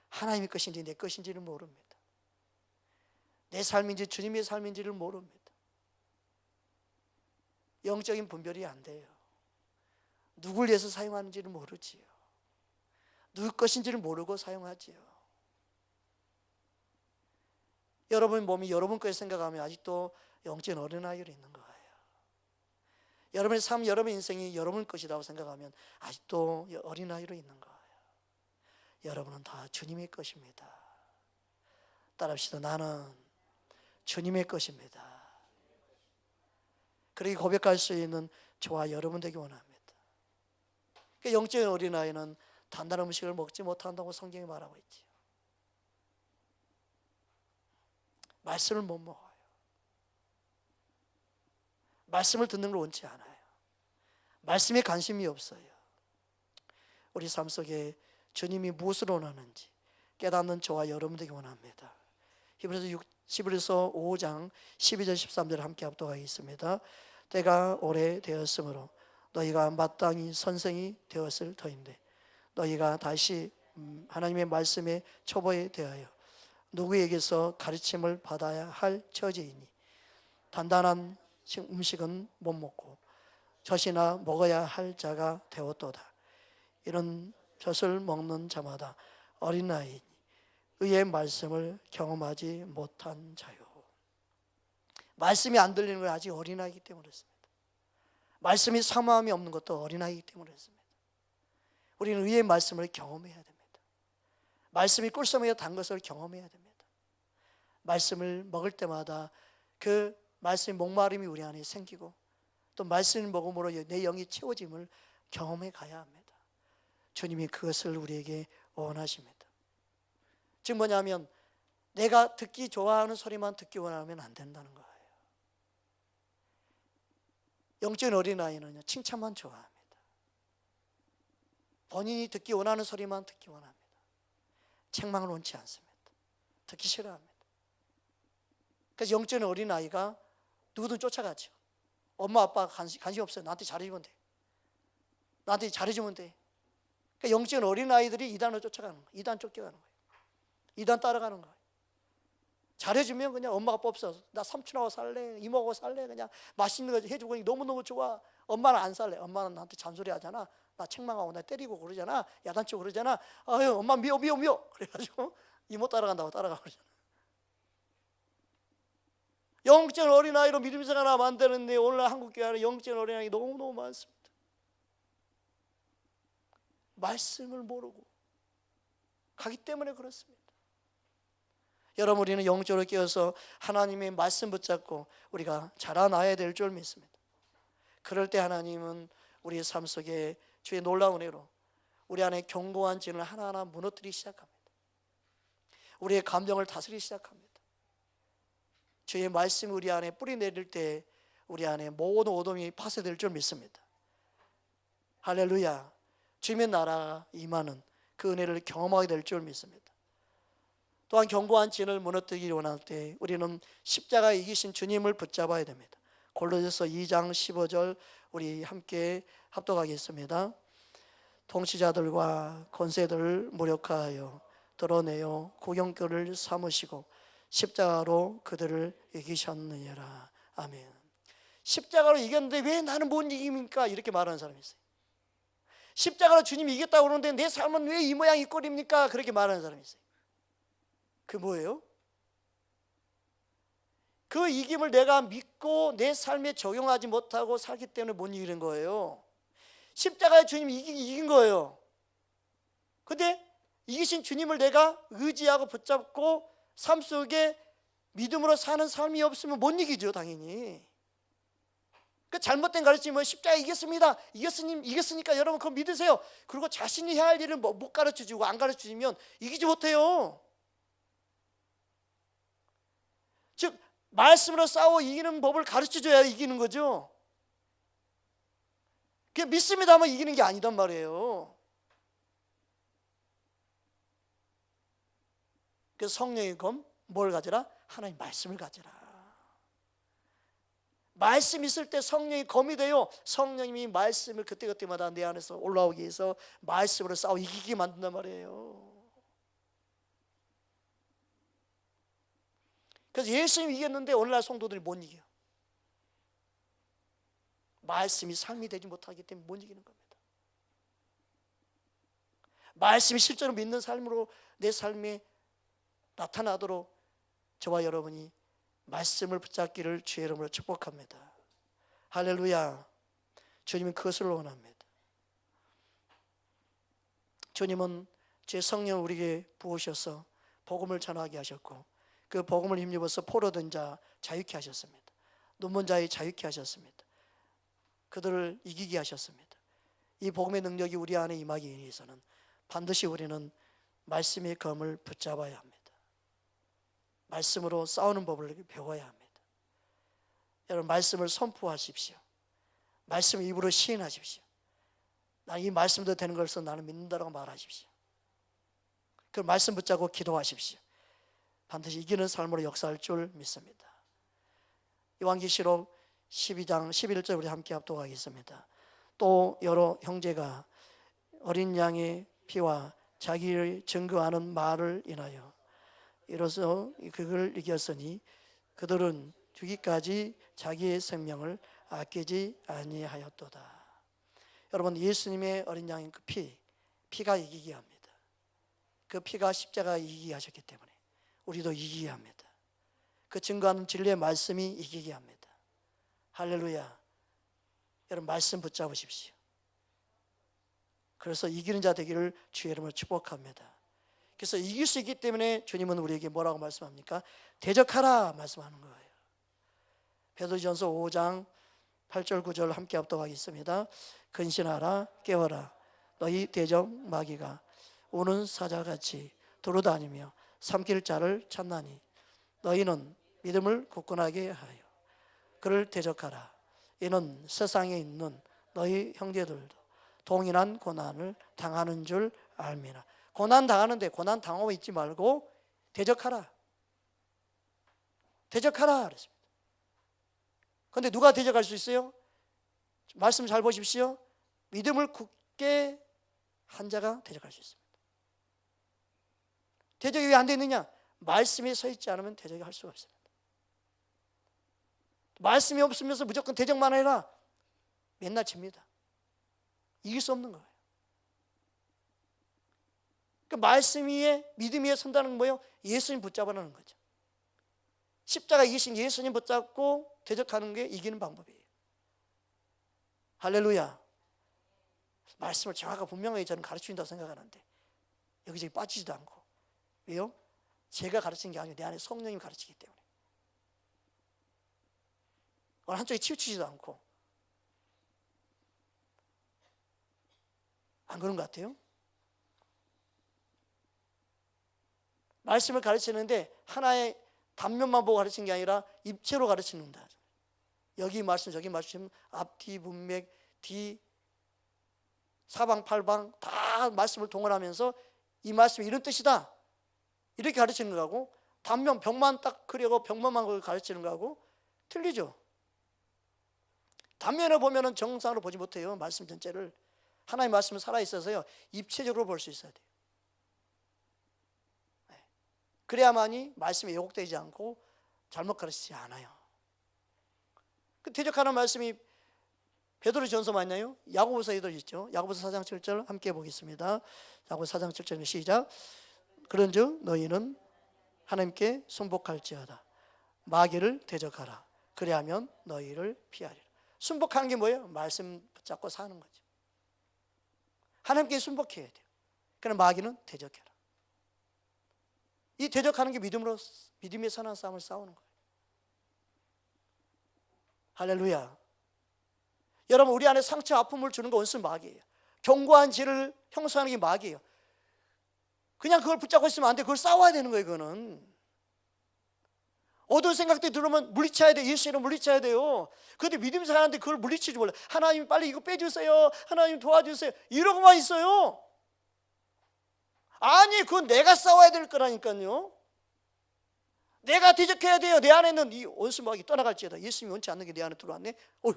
하나님의 것인지 내 것인지를 모릅니다. 내 삶인지 주님의 삶인지를 모릅니다. 영적인 분별이 안 돼요. 누굴 위해서 사용하는지를 모르지요. 누구 것인지를 모르고 사용하지요. 여러분 몸이 여러분 것을 생각하면 아직도 영적인 어린아이로 있는 거예요. 여러분의 삶, 여러분의 인생이 여러분 것이라고 생각하면 아직도 어린아이로 있는 거예요. 여러분은 다 주님의 것입니다. 따라합시다. 나는 주님의 것입니다. 그렇게 고백할 수 있는 저와 여러분 되기 원합니다. 영적인 어린아이는 단단한 음식을 먹지 못한다고 성경이 말하고 있지요. 말씀을 못 먹어요. 말씀을 듣는 걸 원치 않아요. 말씀에 관심이 없어요. 우리 삶 속에 주님이 무엇을 원하는지 깨닫는 저와 여러분 되기 원합니다. 히브리서 5장 12절 13절 함께 합독하겠습니다. 때가 오래되었으므로 너희가 마땅히 선생이 되었을 터인데 너희가 다시 하나님의 말씀에 초보에 대하여 누구에게서 가르침을 받아야 할 처지이니 단단한 음식은 못 먹고 젖이나 먹어야 할 자가 되었도다. 이런 젖을 먹는 자마다 어린아이니 의의 말씀을 경험하지 못한 자요. 말씀이 안 들리는 건 아직 어린아이기 때문에 그렇습니다. 말씀이 사모함이 없는 것도 어린아이기 때문에 그렇습니다. 우리는 의의 말씀을 경험해야 됩니다. 말씀이 꿀성에 단 것을 경험해야 됩니다. 말씀을 먹을 때마다 그 말씀의 목마름이 우리 안에 생기고 또 말씀을 먹음으로 내 영이 채워짐을 경험해 가야 합니다. 주님이 그것을 우리에게 원하십니다. 즉 뭐냐면 내가 듣기 좋아하는 소리만 듣기 원하면 안 된다는 거예요. 영적인 어린아이는요, 칭찬만 좋아합니다. 본인이 듣기 원하는 소리만 듣기 원합니다. 책망을 원치 않습니다. 듣기 싫어합니다. 그래서 영적인 어린아이가 누구든 쫓아가죠. 엄마 아빠 관심 없어요. 나한테 잘해주면 돼. 나한테 잘해주면 돼. 그러니까 영적인 어린아이들이 이단을 쫓아가는 거예요. 이단 쫓겨가는 거예요. 이단 따라가는 거예요. 잘해주면 그냥 엄마 아빠 없어. 나 삼촌하고 살래, 이모하고 살래. 그냥 맛있는 거 해주고 너무너무 좋아. 엄마는 안 살래. 엄마는 나한테 잔소리 하잖아. 나 책망하고 나 때리고 그러잖아. 야단치고 그러잖아. 아유 엄마 미워. 그래가지고 이모 따라간다고 따라가 그러잖아. 영적인 어린아이로 믿음 생활 만드는데 오늘 한국교회 안에 영적인 어린아이 너무너무 많습니다. 말씀을 모르고 가기 때문에 그렇습니다. 여러분, 우리는 영적으로 깨어서 하나님의 말씀 붙잡고 우리가 자라나야 될 줄 믿습니다. 그럴 때 하나님은 우리의 삶 속에 주의 놀라운 은혜로 우리 안에 견고한 진을 하나하나 무너뜨리기 시작합니다. 우리의 감정을 다스리기 시작합니다. 주의 말씀이 우리 안에 뿌리 내릴 때 우리 안에 모든 어둠이 파쇄될 줄 믿습니다. 할렐루야. 주님의 나라가 임하는 그 은혜를 경험하게 될 줄 믿습니다. 또한 견고한 진을 무너뜨리기 원할 때 우리는 십자가에 이기신 주님을 붙잡아야 됩니다. 골로새서 2장 15절 우리 함께 합독하겠습니다. 통치자들과 권세들을 무력화하여 드러내어 구경거리를 삼으시고 십자가로 그들을 이기셨느니라. 아멘. 십자가로 이겼는데 왜 나는 못 이깁니까? 이렇게 말하는 사람이 있어요. 십자가로 주님이 이겼다고 그러는데 내 삶은 왜 이 모양 이 꼴입니까? 그렇게 말하는 사람이 있어요. 그 뭐예요? 그 이김을 내가 믿고 내 삶에 적용하지 못하고 살기 때문에 못 이기는 거예요. 십자가의 주님이 이긴 거예요. 근데 이기신 주님을 내가 의지하고 붙잡고 삶 속에 믿음으로 사는 삶이 없으면 못 이기죠, 당연히. 그 잘못된 가르침은 십자가 이겼습니다. 이겼으니까 여러분 그거 믿으세요. 그리고 자신이 해야 할 일을 못 가르쳐주고 안 가르쳐주면 이기지 못해요. 즉 말씀으로 싸워 이기는 법을 가르쳐줘야 이기는 거죠. 그게 믿습니다 하면 이기는 게 아니단 말이에요. 그래서 성령의 검 뭘 가져라? 하나님 말씀을 가져라. 말씀 있을 때 성령이 검이 돼요. 성령님이 말씀을 그때그때마다 내 안에서 올라오기 위해서 말씀으로 싸워 이기게 만든단 말이에요. 그래서 예수님이 이겼는데 오늘날 성도들이 못 이겨요. 말씀이 삶이 되지 못하기 때문에 못 이기는 겁니다. 말씀이 실제로 믿는 삶으로 내 삶에 나타나도록 저와 여러분이 말씀을 붙잡기를 주의 이름으로 축복합니다. 할렐루야. 주님은 그것을 원합니다. 주님은 제 성령을 우리에게 부으셔서 복음을 전하게 하셨고 그 복음을 힘입어서 포로된 자 자유케 하셨습니다. 눈먼 자의 자유케 하셨습니다. 그들을 이기게 하셨습니다. 이 복음의 능력이 우리 안에 임하기 위해서는 반드시 우리는 말씀의 검을 붙잡아야 합니다. 말씀으로 싸우는 법을 배워야 합니다. 여러분 말씀을 선포하십시오. 말씀을 입으로 시인하십시오. 나 이 말씀도 되는 것을 나는 믿는다라고 말하십시오. 그 말씀 붙잡고 기도하십시오. 반드시 이기는 삶으로 역사할 줄 믿습니다. 요한계시록 12장 11절 우리 함께 합독하겠습니다. 또 여러 형제가 어린 양의 피와 자기를 증거하는 말을 인하여 이로써 그걸 이겼으니 그들은 죽기까지 자기의 생명을 아끼지 아니하였도다. 여러분 예수님의 어린 양인 그 피가 이기게 합니다. 그 피가 십자가 이기게 하셨기 때문에 우리도 이기게 합니다. 그 증거하는 진리의 말씀이 이기게 합니다. 할렐루야. 여러분 말씀 붙잡으십시오. 그래서 이기는 자 되기를 주의 이름으로 축복합니다. 그래서 이길 수 있기 때문에 주님은 우리에게 뭐라고 말씀합니까? 대적하라 말씀하는 거예요. 베드로전서 5장 8절 9절 함께 합독하겠습니다. 근신하라 깨어라 너희 대적 마귀가 우는 사자같이 두루다니며 삼킬 자를 찾나니 너희는 믿음을 굳건하게 하여 그를 대적하라. 이는 세상에 있는 너희 형제들도 동일한 고난을 당하는 줄 알미라. 고난 당하는데 고난 당하고 있지 말고 대적하라. 대적하라 그랬습니다. 그런데 누가 대적할 수 있어요? 말씀 잘 보십시오. 믿음을 굳게 한 자가 대적할 수 있습니다. 대적이 왜 안 되느냐? 말씀에 서 있지 않으면 대적이 할 수가 없습니다. 말씀이 없으면서 무조건 대적만 해라, 맨날 집니다. 이길 수 없는 거예요. 그 말씀 위에, 믿음 위에 선다는 건 뭐예요? 예수님 붙잡으라는 거죠. 십자가 이기신 예수님 붙잡고 대적하는 게 이기는 방법이에요. 할렐루야. 말씀을 정확하고 분명하게 저는 가르친다고 생각하는데 여기저기 빠지지도 않고. 왜요? 제가 가르치는 게 아니고 내 안에 성령님이 가르치기 때문에. 어느 한쪽에 치우치지도 않고. 안 그런 것 같아요? 말씀을 가르치는데 하나의 단면만 보고 가르치는 게 아니라 입체로 가르치는다. 여기 말씀 저기 말씀, 앞뒤 문맥, 뒤 사방팔방 다 말씀을 동원하면서 이 말씀이 이런 뜻이다 이렇게 가르치는 거하고, 단면 벽만 딱 그리고 벽만만 가르치는 거하고 틀리죠. 단면을 보면은 정상으로 보지 못해요. 말씀 전체를. 하나님의 말씀은 살아있어서요, 입체적으로 볼 수 있어야 돼요. 그래야만이 말씀이 왜곡되지 않고 잘못 가르치지 않아요. 그 대적하는 말씀이 베드로전서 맞나요? 야고보서에 들어있죠. 야고보서 4장 7절 함께 보겠습니다. 야고보서 4장 7절 시작. 그런즉 너희는 하나님께 순복할지어다. 마귀를 대적하라. 그래야면 너희를 피하리라. 순복하는 게 뭐예요? 말씀 붙잡고 사는 거죠. 하나님께 순복해야 돼요. 그럼 마귀는 대적해라. 이 대적하는 게 믿음의 선한 싸움을 싸우는 거예요. 할렐루야. 여러분, 우리 안에 상처 아픔을 주는 거 원수 마귀예요. 견고한 질을 형성하는 게 마귀예요. 그냥 그걸 붙잡고 있으면 안 돼. 그걸 싸워야 되는 거예요. 그거는 어두운 생각들이 들어오면 물리쳐야 돼. 예수 이름 물리쳐야 돼요. 그런데 믿음 사람한테 그걸 물리치지 몰라. 하나님 빨리 이거 빼주세요. 하나님 도와주세요. 이러고만 있어요. 아니, 그건 내가 싸워야 될 거라니까요. 내가 대적해야 돼요. 내 안에 있는 이 원수 마귀 떠나갈지어다. 예수님이 원치 않는 게 내 안에 들어왔네.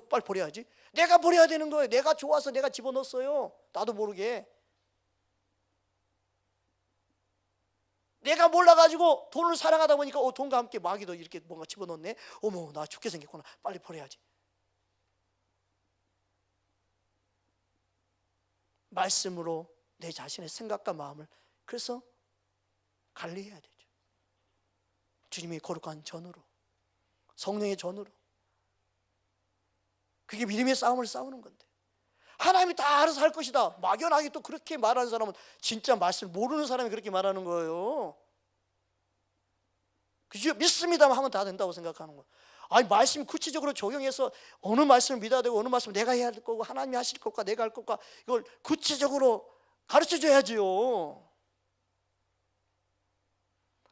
빨리 버려야지. 내가 버려야 되는 거예요. 내가 좋아서 내가 집어넣었어요. 나도 모르게. 내가 몰라가지고 돈을 사랑하다 보니까 돈과 함께 마귀도 이렇게 뭔가 집어넣네. 어머, 나 죽게 생겼구나. 빨리 버려야지. 말씀으로 내 자신의 생각과 마음을 그래서 관리해야 되죠. 주님의 거룩한 전으로, 성령의 전으로. 그게 믿음의 싸움을 싸우는 건데, 하나님이 다 알아서 할 것이다 막연하게 또 그렇게 말하는 사람은 진짜 말씀을 모르는 사람이 그렇게 말하는 거예요. 그죠? 믿습니다만 하면 다 된다고 생각하는 거예요. 아니, 말씀 구체적으로 적용해서 어느 말씀을 믿어야 되고 어느 말씀을 내가 해야 될 거고 하나님이 하실 것과 내가 할 것과 이걸 구체적으로 가르쳐줘야지요.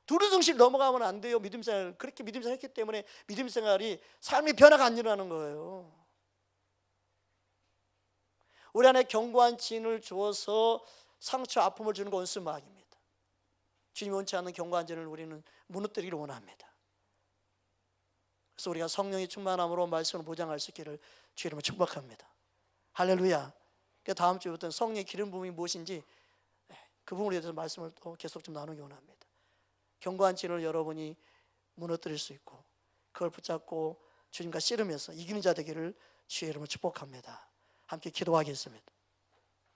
두루둥실 넘어가면 안 돼요. 믿음생활, 그렇게 믿음생활 했기 때문에 믿음생활이 삶의 변화가 안 일어나는 거예요. 우리 안에 견고한 진을 주어서 상처 아픔을 주는 건 원수 마귀입니다. 주님이 원치 않는 견고한 진을 우리는 무너뜨리기를 원합니다. 그래서 우리가 성령의 충만함으로 말씀을 보장할 수 있기를 주의 이름으로 축복합니다. 할렐루야. 다음 주부터는 성령의 기름 부음이 무엇인지 그 부분에 대해서 말씀을 또 계속 좀 나누기 원합니다. 견고한 진을 여러분이 무너뜨릴 수 있고 그걸 붙잡고 주님과 씨름해서 이기는 자 되기를 주의 이름으로 축복합니다. 함께 기도하겠습니다.